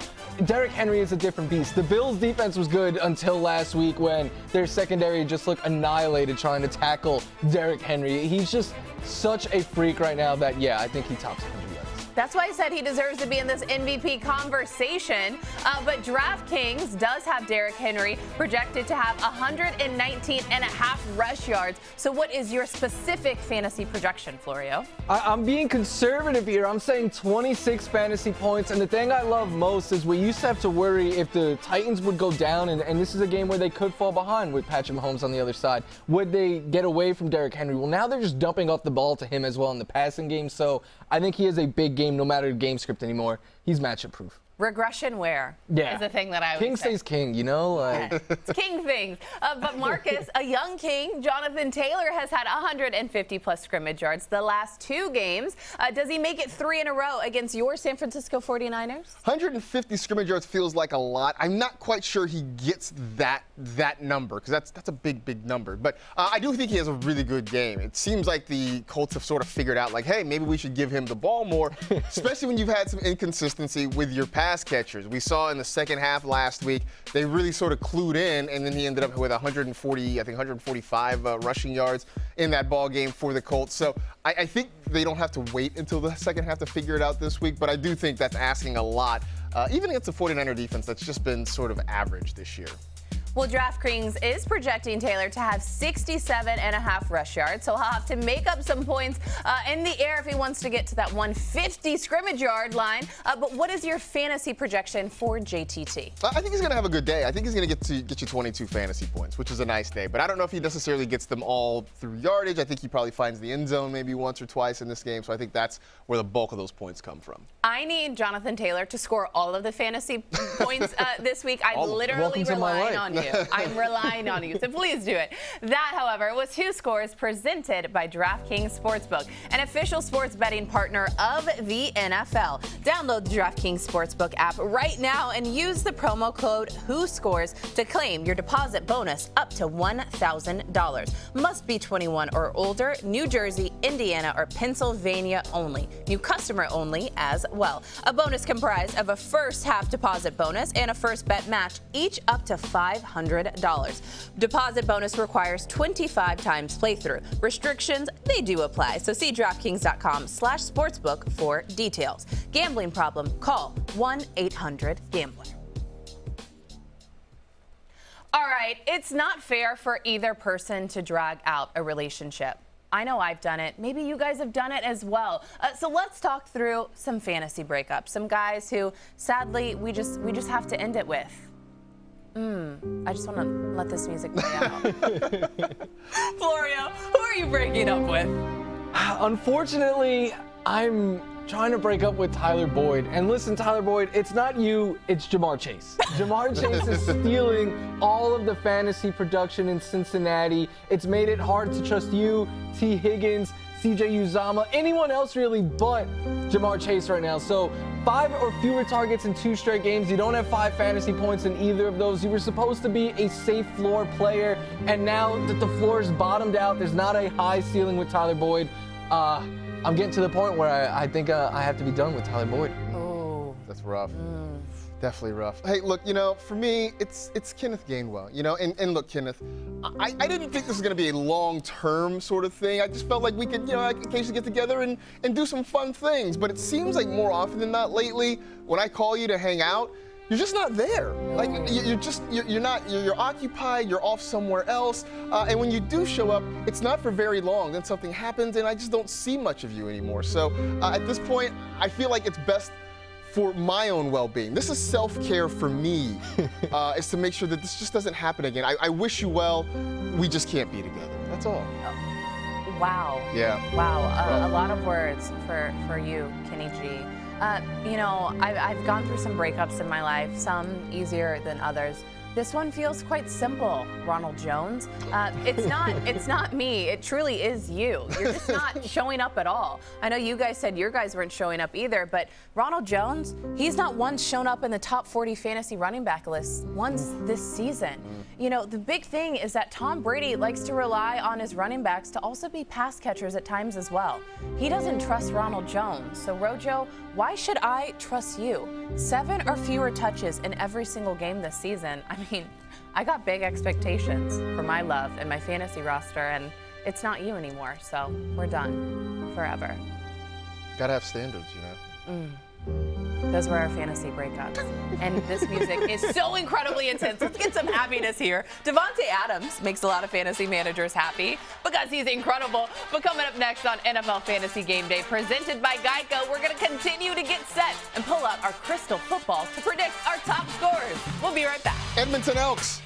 Speaker 3: Derrick Henry is a different beast. The Bills defense was good until last week when their secondary just looked annihilated trying to tackle Derrick Henry. He's just such a freak right now that, yeah, I think he tops 100 yards.
Speaker 1: That's why I said he deserves to be in this MVP conversation. But DraftKings does have Derrick Henry projected to have 119.5 rush yards. So what is your specific fantasy projection, Florio?
Speaker 3: I'm being conservative here. I'm saying 26 fantasy points. And the thing I love most is we used to have to worry if the Titans would go down, and this is a game where they could fall behind with Patrick Mahomes on the other side. Would they get away from Derrick Henry? Well, now they're just dumping off the ball to him as well in the passing game. So I think he has a big game no matter the game script anymore. He's matchup proof.
Speaker 1: Regression where?
Speaker 3: Yeah.
Speaker 1: Is the thing that I would
Speaker 3: King
Speaker 1: say.
Speaker 3: stays king, you know? Like.
Speaker 1: It's king things. But Marcus, a young king, Jonathan Taylor has had 150+ scrimmage yards the last 2 games. Does he make it 3 in a row against your San Francisco 49ers?
Speaker 2: 150 scrimmage yards feels like a lot. I'm not quite sure he gets that number because that's a big number. But I do think he has a really good game. It seems like the Colts have sort of figured out, like, hey, maybe we should give him the ball more, especially when you've had some inconsistency with your pass catchers. We saw in the second half last week, they really sort of clued in, and then he ended up with 145 rushing yards in that ball game for the Colts. So I think they don't have to wait until the second half to figure it out this week, but I do think that's asking a lot, even against the 49er defense that's just been sort of average this year.
Speaker 1: Well, DraftKings is projecting Taylor to have 67.5 rush yards, so he'll have to make up some points in the air if he wants to get to that 150 scrimmage yard line. But what is your fantasy projection for JTT?
Speaker 2: I think he's going to have a good day. I think he's going to get you 22 fantasy points, which is a nice day. But I don't know if he necessarily gets them all through yardage. I think he probably finds the end zone maybe once or twice in this game. So I think that's where the bulk of those points come from.
Speaker 1: I need Jonathan Taylor to score all of the fantasy points this week. I'm literally relying on you. I'm relying on you, so please do it. That, however, was Who Scores, presented by DraftKings Sportsbook, an official sports betting partner of the NFL. Download the DraftKings Sportsbook app right now and use the promo code WHOSCORES to claim your deposit bonus up to $1,000. Must be 21 or older, New Jersey, Indiana, or Pennsylvania only. New customer only as well. A bonus comprised of a first half deposit bonus and a first bet match, each up to $500. Deposit bonus requires 25 times playthrough. Restrictions, they do apply. So see DraftKings.com/sportsbook for details. Gambling problem? Call 1-800-GAMBLER. All right, it's not fair for either person to drag out a relationship. I know I've done it. Maybe you guys have done it as well. So let's talk through some fantasy breakups. Some guys who, sadly, we just have to end it with. I just want to let this music play out. Florio, who are you breaking up with?
Speaker 3: Unfortunately, I'm trying to break up with Tyler Boyd. And listen, Tyler Boyd, it's not you, it's Jamar Chase. Jamar Chase is stealing all of the fantasy production in Cincinnati. It's made it hard to trust you, T. Higgins, CJ Uzama, anyone else really but Jamar Chase right now. So 5 or fewer targets in 2 straight games. You don't have 5 fantasy points in either of those. You were supposed to be a safe floor player, and now that the floor is bottomed out, there's not a high ceiling with Tyler Boyd. I'm getting to the point where I think I have to be done with Tyler Boyd.
Speaker 1: Oh,
Speaker 2: that's rough. Definitely rough. Hey, look, for me, it's Kenneth Gainwell, and look, Kenneth, I didn't think this was going to be a long-term sort of thing. I just felt like we could, occasionally get together and do some fun things. But it seems like more often than not lately, when I call you to hang out, you're just not there. Like you're occupied, you're off somewhere else. And when you do show up, it's not for very long. Then something happens and I just don't see much of you anymore. So at this point, I feel like it's best for my own well-being. This is self-care for me, is to make sure that this just doesn't happen again. I wish you well. We just can't be together. That's all.
Speaker 1: Wow.
Speaker 2: Yeah.
Speaker 1: Wow. A lot of words for you, Kenny G. I've gone through some breakups in my life, some easier than others. This one feels quite simple, Ronald Jones. It's not me. It truly is you. You're just not showing up at all. I know you guys said your guys weren't showing up either, but Ronald Jones, he's not once shown up in the top 40 fantasy running back list once this season. The big thing is that Tom Brady likes to rely on his running backs to also be pass catchers at times as well. He doesn't trust Ronald Jones. So, Rojo, why should I trust you? 7 or fewer touches in every single game this season. I got big expectations for my love and my fantasy roster, and it's not you anymore. So we're done forever.
Speaker 2: Gotta have standards,
Speaker 1: Those were our fantasy breakups. And this music is so incredibly intense. Let's get some happiness here. Devonte Adams makes a lot of fantasy managers happy because he's incredible. But coming up next on NFL Fantasy Game Day, presented by Geico, we're going to continue to get set and pull out our crystal footballs to predict our top scorers. We'll be right back.
Speaker 2: Edmonton Elks.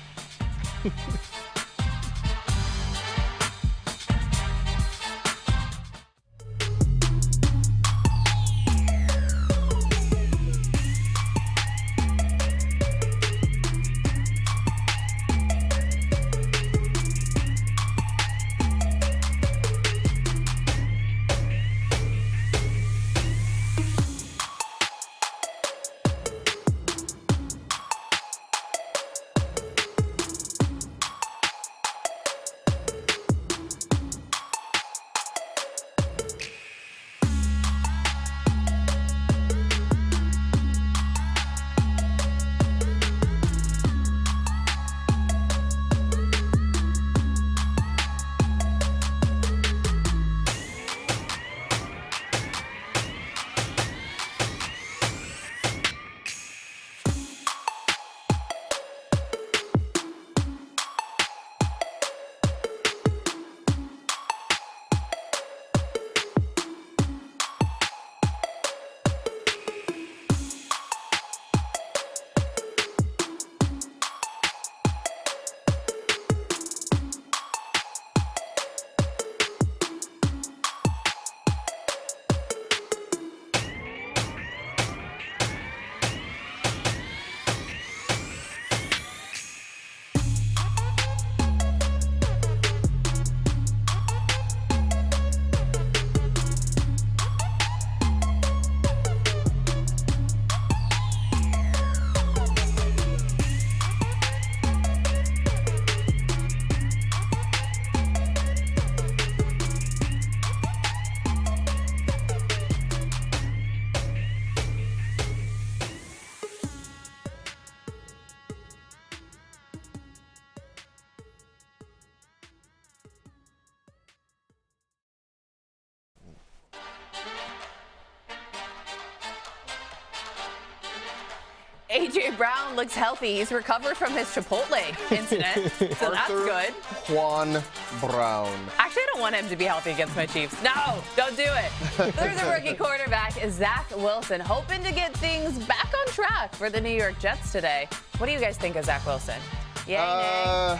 Speaker 1: A.J. Brown looks healthy. He's recovered from his Chipotle incident, so that's good.
Speaker 2: Juan Brown.
Speaker 1: Actually, I don't want him to be healthy against my Chiefs. No, don't do it. There's a rookie quarterback, Zach Wilson, hoping to get things back on track for the New York Jets today. What do you guys think of Zach Wilson? Yay, nay?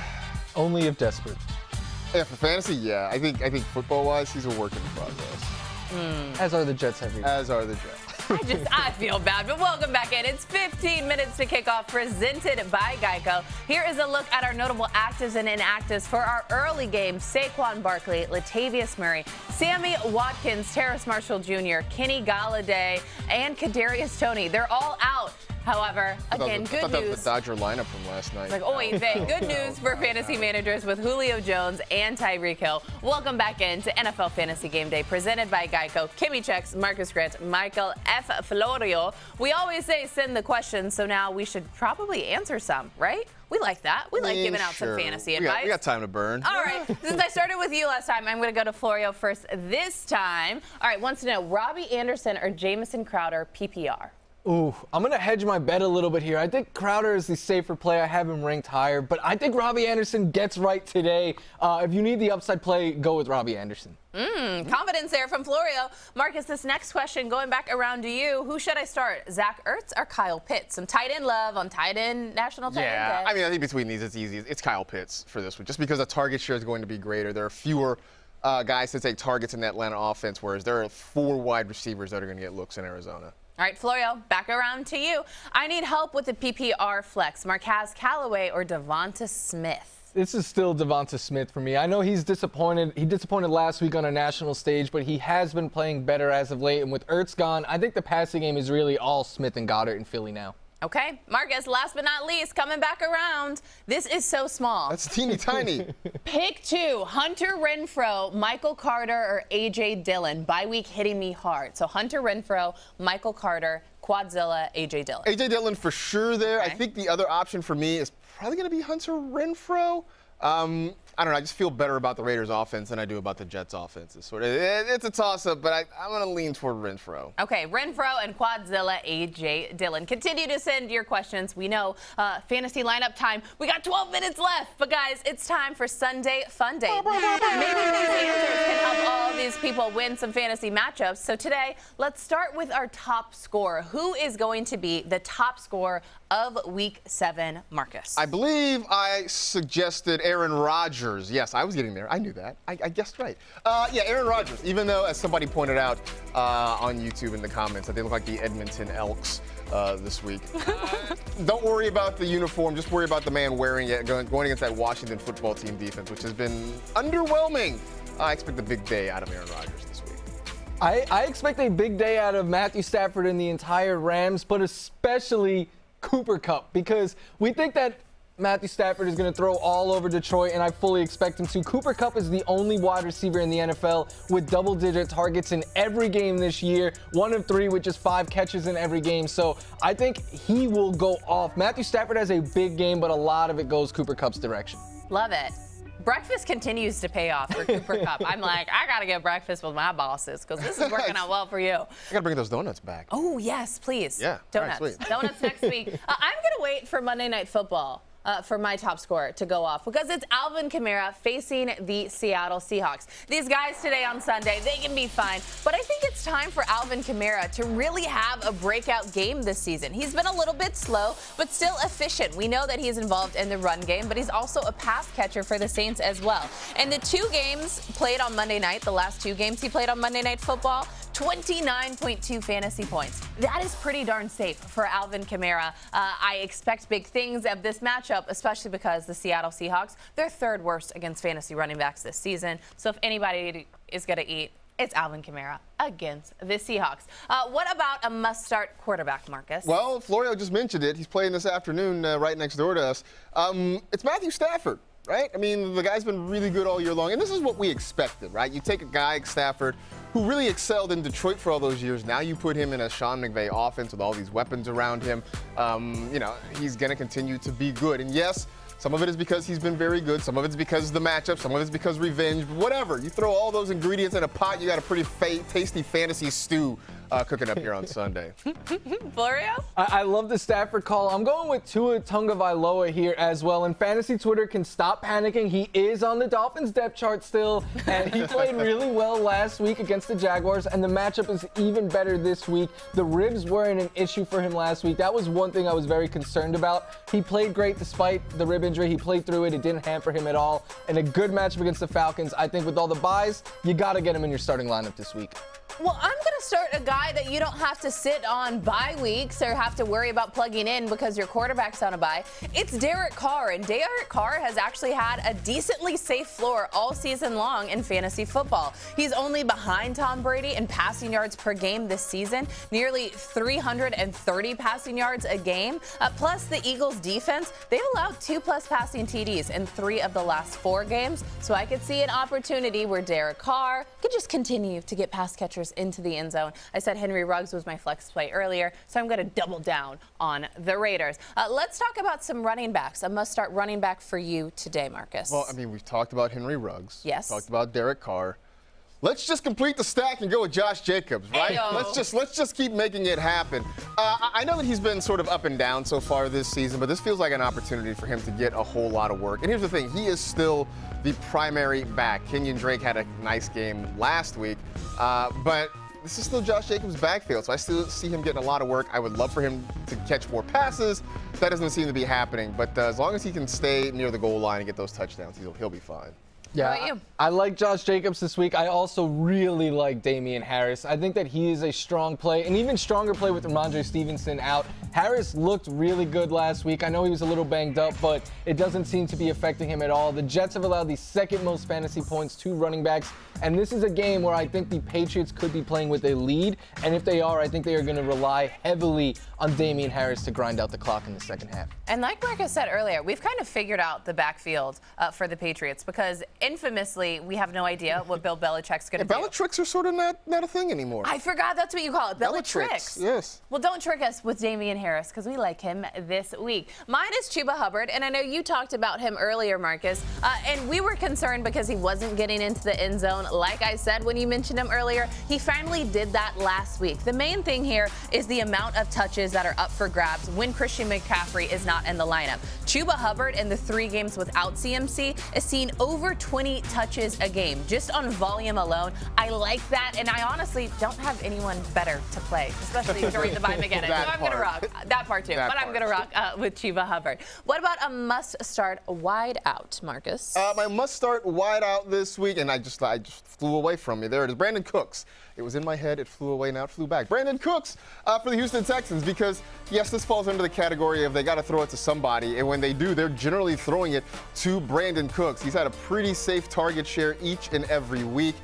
Speaker 3: Only if desperate.
Speaker 2: Yeah, for fantasy, yeah. I think football-wise, he's a work in progress.
Speaker 3: As are the Jets every day.
Speaker 2: As are the Jets.
Speaker 1: I feel bad, but welcome back in. It's 15 minutes to kick off, presented by Geico. Here is a look at our notable actives and inactives for our early game. Saquon Barkley, Latavius Murray, Sammy Watkins, Terrace Marshall Jr., Kenny Galladay, and Kadarius Toney. They're all out. However, again, good news.
Speaker 2: That was the Dodger lineup from last night.
Speaker 1: It's like, oy vey. Good news for fantasy managers with Julio Jones and Tyreek Hill. Welcome back into NFL Fantasy Game Day, presented by Geico. Kimmy Checks, Marcus Grant, Michael F. Florio. We always say send the questions, so now we should probably answer some, right? We like that. We like giving out some fantasy advice.
Speaker 2: We got time to burn.
Speaker 1: All right. Since I started with you last time, I'm going to go to Florio first this time. All right. Wants to know, Robbie Anderson or Jamison Crowder, PPR?
Speaker 3: Ooh, I'm going to hedge my bet a little bit here. I think Crowder is the safer play. I have him ranked higher, but I think Robbie Anderson gets right today. If you need the upside play, go with Robbie Anderson.
Speaker 1: Confidence there from Florio. Marcus, this next question, going back around to you, who should I start, Zach Ertz or Kyle Pitts? Some tight end love on tight end, national tight end day.
Speaker 2: I mean, I think between these, it's easy. It's Kyle Pitts for this one, just because the target share is going to be greater. There are fewer guys to take targets in that Atlanta offense, whereas there are 4 wide receivers that are going to get looks in Arizona.
Speaker 1: All right, Florio, back around to you. I need help with the PPR flex. Marquez Callaway or Devonta Smith?
Speaker 3: This is still Devonta Smith for me. I know he's disappointed. He disappointed last week on a national stage, but he has been playing better as of late. And with Ertz gone, I think the passing game is really all Smith and Goddard in Philly now.
Speaker 1: Okay, Marcus, last but not least, coming back around. This is so small.
Speaker 2: That's teeny tiny.
Speaker 1: Pick 2, Hunter Renfrow, Michael Carter, or A.J. Dillon. Bye week hitting me hard. So Hunter Renfrow, Michael Carter, Quadzilla, A.J. Dillon.
Speaker 2: A.J. Dillon for sure there.
Speaker 1: Okay.
Speaker 2: I think the other option for me is probably going to be Hunter Renfrow. I don't know. I just feel better about the Raiders' offense than I do about the Jets' offense. It's a toss-up, but I'm going to lean toward Renfrow.
Speaker 1: Okay, Renfrow and Quadzilla, A.J. Dillon. Continue to send your questions. We know fantasy lineup time. We got 12 minutes left, but guys, it's time for Sunday Fun Day. Maybe these answers can help all these people win some fantasy matchups. So today, let's start with our top scorer. Who is going to be the top scorer of Week 7, Marcus?
Speaker 2: I believe I suggested Aaron Rodgers. Yes, I was getting there. I knew that. I guessed right. Yeah, Aaron Rodgers, even though, as somebody pointed out on YouTube in the comments, that they look like the Edmonton Elks this week. Don't worry about the uniform. Just worry about the man wearing it, going against that Washington football team defense, which has been underwhelming. I expect a big day out of Aaron Rodgers this week.
Speaker 3: I expect a big day out of Matthew Stafford and the entire Rams, but especially Cooper Kupp, because we think that Matthew Stafford is going to throw all over Detroit, and I fully expect him to. Cooper Kupp is the only wide receiver in the NFL with double-digit targets in every game this year, 1 of 3 with just 5 catches in every game. So I think he will go off. Matthew Stafford has a big game, but a lot of it goes Cooper Kupp's direction.
Speaker 1: Love it. Breakfast continues to pay off for Cooper Kupp. I'm like, I got to get breakfast with my bosses because this is working out well for you.
Speaker 2: I got to bring those donuts back.
Speaker 1: Oh, yes, please.
Speaker 2: Yeah.
Speaker 1: Donuts.
Speaker 2: Right, sweet.
Speaker 1: Donuts next week. I'm going to wait for Monday Night Football for my top scorer to go off because it's Alvin Kamara facing the Seattle Seahawks. These guys today on Sunday, they can be fine, but I think it's time for Alvin Kamara to really have a breakout game this season. He's been a little bit slow, but still efficient. We know that he's involved in the run game, but he's also a pass catcher for the Saints as well. And the 2 games played on Monday night, the last 2 games he played on Monday Night Football, 29.2 fantasy points. That is pretty darn safe for Alvin Kamara. I expect big things of this matchup, especially because the Seattle Seahawks, they're 3rd worst against fantasy running backs this season. So if anybody is going to eat, it's Alvin Kamara against the Seahawks. What about a must-start quarterback, Marcus?
Speaker 2: Well, Florio just mentioned it. He's playing this afternoon right next door to us. It's Matthew Stafford, right? I mean, the guy's been really good all year long, and this is what we expected, right? You take a guy like Stafford, who really excelled in Detroit for all those years. Now you put him in a Sean McVay offense with all these weapons around him. You know, he's going to continue to be good. And yes, Some of it is because he's been very good. Some of it's because of the matchup. Some of it's because revenge. Whatever. You throw all those ingredients in a pot, you got a pretty tasty fantasy stew cooking up here on Sunday.
Speaker 1: Florio?
Speaker 3: I love the Stafford call. I'm going with Tua Tagovailoa here as well. And fantasy Twitter can stop panicking. He is on the Dolphins depth chart still, and he played really well last week against the Jaguars, and the matchup is even better this week. The ribs weren't an issue for him last week. That was one thing I was very concerned about. He played great despite the rib injury. He played through it. It didn't hamper him at all. And a good matchup against the Falcons. I think with all the buys, you got to get him in your starting lineup this week.
Speaker 1: Well, I'm going to start a guy that you don't have to sit on bye weeks or have to worry about plugging in because your quarterback's on a bye. It's Derrick Carr, and Derrick Carr has actually had a decently safe floor all season long in fantasy football. He's only behind Tom Brady in passing yards per game this season, nearly 330 passing yards a game. Plus, the Eagles' defense, they allowed 2+ passing TDs in 3 of the last 4 games. So I could see an opportunity where Derrick Carr could just continue to get pass catchers into the end zone. I said Henry Ruggs was my flex play earlier, so I'm going to double down on the Raiders. Let's talk about some running backs. A must-start running back for you today, Marcus.
Speaker 2: Well, I mean, we've talked about Henry Ruggs.
Speaker 1: Yes.
Speaker 2: We've talked about Derek Carr. Let's just complete the stack and go with Josh Jacobs, right?
Speaker 1: Ayo.
Speaker 2: Let's just keep making it happen. I know that he's been sort of up and down so far this season, but this feels like an opportunity for him to get a whole lot of work. And here's the thing, he is still the primary back. Kenyon Drake had a nice game last week, but this is still Josh Jacobs' backfield, so I still see him getting a lot of work. I would love for him to catch more passes. That doesn't seem to be happening, but as long as he can stay near the goal line and get those touchdowns, he'll be fine.
Speaker 3: Yeah, I like Josh Jacobs this week. I also really like Damien Harris. I think that he is a strong play, and even stronger play with Ramondre Stevenson out. Harris looked really good last week. I know he was a little banged up, but it doesn't seem to be affecting him at all. The Jets have allowed the second most fantasy points to running backs, and this is a game where I think the Patriots could be playing with a lead, and if they are, I think they are going to rely heavily on Damien Harris to grind out the clock in the second half.
Speaker 1: And like Marcus said earlier, we've kind of figured out the backfield for the Patriots because infamously, we have no idea what Bill Belichick's going to do.
Speaker 2: Bellatrix are sort of not a thing anymore.
Speaker 1: I forgot that's what you call it, Bellatrix.
Speaker 2: Yes.
Speaker 1: Well, don't trick us with Damien Harris because we like him this week. Mine is Chuba Hubbard, and I know you talked about him earlier, Marcus, and we were concerned because he wasn't getting into the end zone. Like I said when you mentioned him earlier, he finally did that last week. The main thing here is the amount of touches that are up for grabs when Christian McCaffrey is not in the lineup. Chuba Hubbard in the 3 games without CMC is seeing over 20 touches a game, just on volume alone. I like that, and I honestly don't have anyone better to play, especially during the bye again. So I'm going to rock that part too, but I'm going to rock with Chuba Hubbard. What about a must-start wide out, Marcus?
Speaker 2: My must-start wide out this week, and I just flew away from me. There it is, Brandon Cooks. It was in my head, it flew away, now it flew back. Brandon Cooks for the Houston Texans because, yes, this falls under the category of they got to throw it to somebody, and when they do, they're generally throwing it to Brandon Cooks. He's had a pretty safe target share each and every week.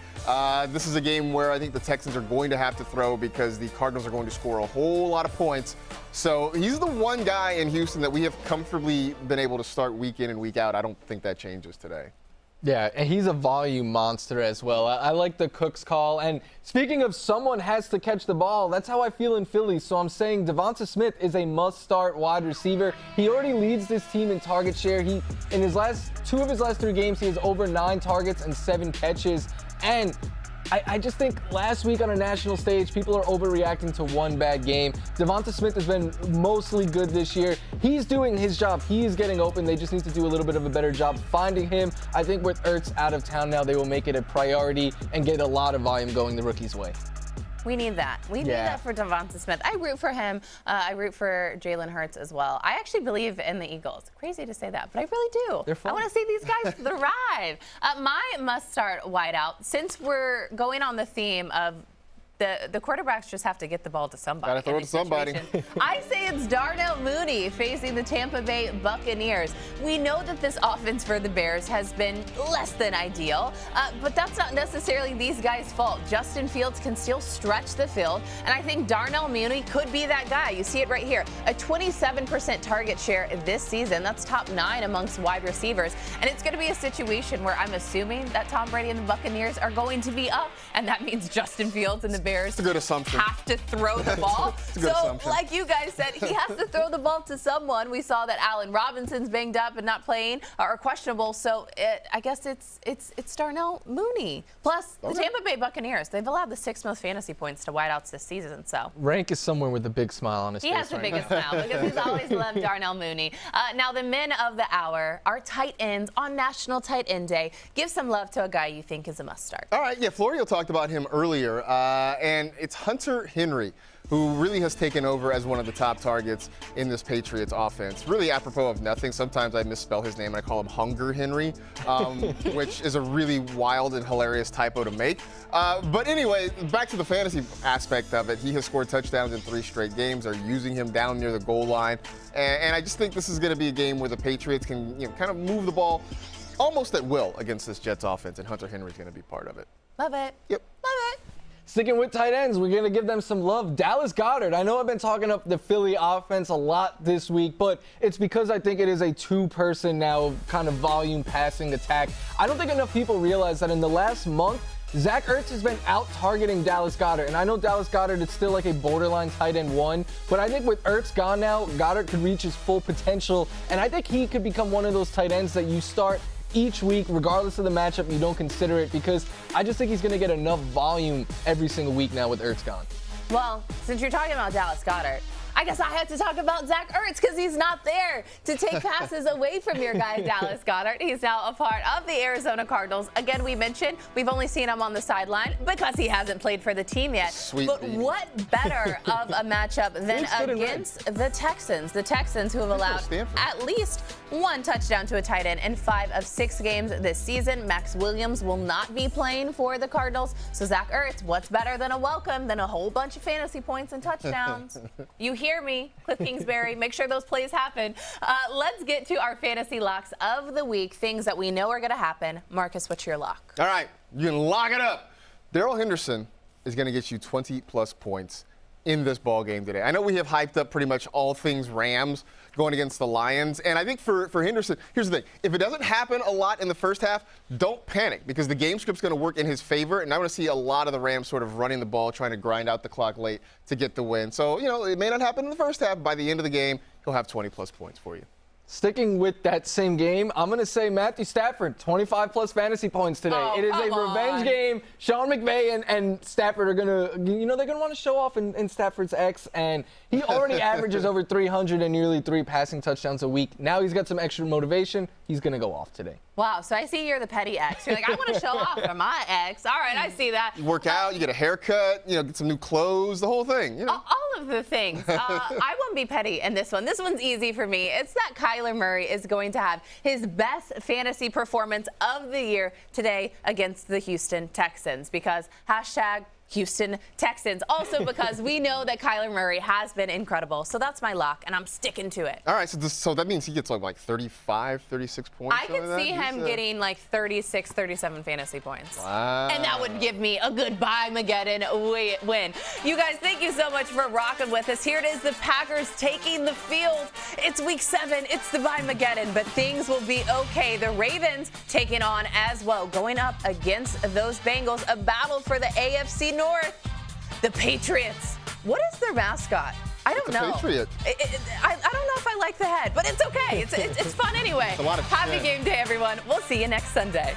Speaker 2: This is a game where I think the Texans are going to have to throw because the Cardinals are going to score a whole lot of points. So he's the one guy in Houston that we have comfortably been able to start week in and week out. I don't think that changes today.
Speaker 3: Yeah, and he's a volume monster as well. I like the Cooks call. And speaking of someone has to catch the ball, that's how I feel in Philly. So I'm saying Devonta Smith is a must-start wide receiver. He already leads this team in target share. In his last 2 of his last 3 games, he has over 9 targets and 7 catches. And I just think last week on a national stage, people are overreacting to one bad game. Devonta Smith has been mostly good this year. He's doing his job. He is getting open. They just need to do a little bit of a better job finding him. I think with Ertz out of town now, they will make it a priority and get a lot of volume going the rookie's way.
Speaker 1: We need that. We need that for Devonta Smith. I root for him. I root for Jalen Hurts as well. I actually believe in the Eagles. Crazy to say that, but I really do.
Speaker 3: They're fun.
Speaker 1: I want to see these guys thrive. My must-start wideout, since we're going on the theme of the quarterbacks just have to get the ball to somebody.
Speaker 2: Gotta throw it to somebody.
Speaker 1: I say it's Darnell Mooney facing the Tampa Bay Buccaneers. We know that this offense for the Bears has been less than ideal, but that's not necessarily these guys' fault. Justin Fields can still stretch the field, and I think Darnell Mooney could be that guy. You see it right here. A 27% target share this season. That's top 9 amongst wide receivers, and it's going to be a situation where I'm assuming that Tom Brady and the Buccaneers are going to be up, and that means Justin Fields and the Bears
Speaker 2: good assumption.
Speaker 1: have to throw the ball.
Speaker 2: It's a good assumption.
Speaker 1: Like you guys said, he has to throw the ball to someone. We saw that Allen Robinson's banged up and not playing or questionable. So I guess it's Darnell Mooney. Plus, the Tampa Bay Buccaneers, they've allowed the 6th most fantasy points to wideouts this season. So
Speaker 3: Rank is somewhere with a big smile on his face.
Speaker 1: He has the biggest smile because he's always loved Darnell Mooney. Now, the men of the hour, our tight ends on National Tight End Day. Give some love to a guy you think is a must-start.
Speaker 2: All right, yeah, Florio talked about him earlier, and it's Hunter Henry, who really has taken over as one of the top targets in this Patriots offense. Really apropos of nothing. Sometimes I misspell his name and I call him Hunger Henry, which is a really wild and hilarious typo to make. But anyway, back to the fantasy aspect of it. He has scored touchdowns in 3 straight games. They're using him down near the goal line. And I just think this is going to be a game where the Patriots can kind of move the ball almost at will against this Jets offense, and Hunter Henry's going to be part of it.
Speaker 1: Love it.
Speaker 2: Yep.
Speaker 1: Love it.
Speaker 3: Sticking with tight ends, we're going to give them some love. Dallas Goddard. I know I've been talking up the Philly offense a lot this week, but it's because I think it is a 2-person now kind of volume passing attack. I don't think enough people realize that in the last month, Zach Ertz has been out-targeting Dallas Goddard. And I know Dallas Goddard is still like a borderline tight end 1, but I think with Ertz gone now, Goddard could reach his full potential. And I think he could become one of those tight ends that you start each week, regardless of the matchup, you don't consider it, because I just think he's going to get enough volume every single week now with Ertz gone.
Speaker 1: Well, since you're talking about Dallas Goddard, I guess I have to talk about Zach Ertz because he's not there to take passes away from your guy, Dallas Goddard. He's now a part of the Arizona Cardinals. Again, we mentioned we've only seen him on the sideline because he hasn't played for the team yet.
Speaker 2: Sweet
Speaker 1: but
Speaker 2: baby.
Speaker 1: What better of a matchup than against the Texans? The Texans who have allowed at least 1 touchdown to a tight end in 5 of 6 games this season. Max Williams will not be playing for the Cardinals. So Zach Ertz, what's better than a welcome than a whole bunch of fantasy points and touchdowns? You hear me, Cliff Kingsbury. Make sure those plays happen. Let's get to our fantasy locks of the week, things that we know are going to happen. Marcus, what's your lock?
Speaker 2: All right, you can lock it up. Darrell Henderson is going to get you 20-plus points in this ball game today. I know we have hyped up pretty much all things Rams going against the Lions, and I think for Henderson, here's the thing. If it doesn't happen a lot in the first half, don't panic, because the game script's going to work in his favor, and I'm going to see a lot of the Rams sort of running the ball, trying to grind out the clock late to get the win. So, it may not happen in the first half. By the end of the game, he'll have 20-plus points for you.
Speaker 3: Sticking with that same game, I'm going to say Matthew Stafford, 25-plus fantasy points today.
Speaker 1: Oh,
Speaker 3: it is a revenge game. Sean McVay and Stafford are going to, they're going to want to show off in Stafford's X, and he already averages over 300 and nearly 3 passing touchdowns a week. Now he's got some extra motivation. He's going to go off today.
Speaker 1: Wow, so I see you're the petty ex. You're like, I want to show off for my ex. All right, I see that.
Speaker 2: You work out, you get a haircut, get some new clothes, the whole thing.
Speaker 1: All of the things. I won't be petty in this one. This one's easy for me. It's that Kyler Murray is going to have his best fantasy performance of the year today against the Houston Texans, because hashtag Houston Texans. Also because we know that Kyler Murray has been incredible. So that's my lock, and I'm sticking to it.
Speaker 2: All right, so that means he gets like 35, 36 points?
Speaker 1: I could see him getting like 36, 37 fantasy points.
Speaker 2: Wow.
Speaker 1: And that would give me a good Mageddon win. You guys, thank you so much for rocking with us. Here it is, the Packers taking the field. It's week 7. It's the Mageddon, but things will be okay. The Ravens taking on as well, going up against those Bengals, a battle for the AFC North. The Patriots. What is their mascot? I don't know.
Speaker 2: Patriot.
Speaker 1: I don't know if I like the head, but it's okay. It's fun anyway.
Speaker 2: It's a lot of
Speaker 1: Happy game day, everyone. We'll see you next Sunday.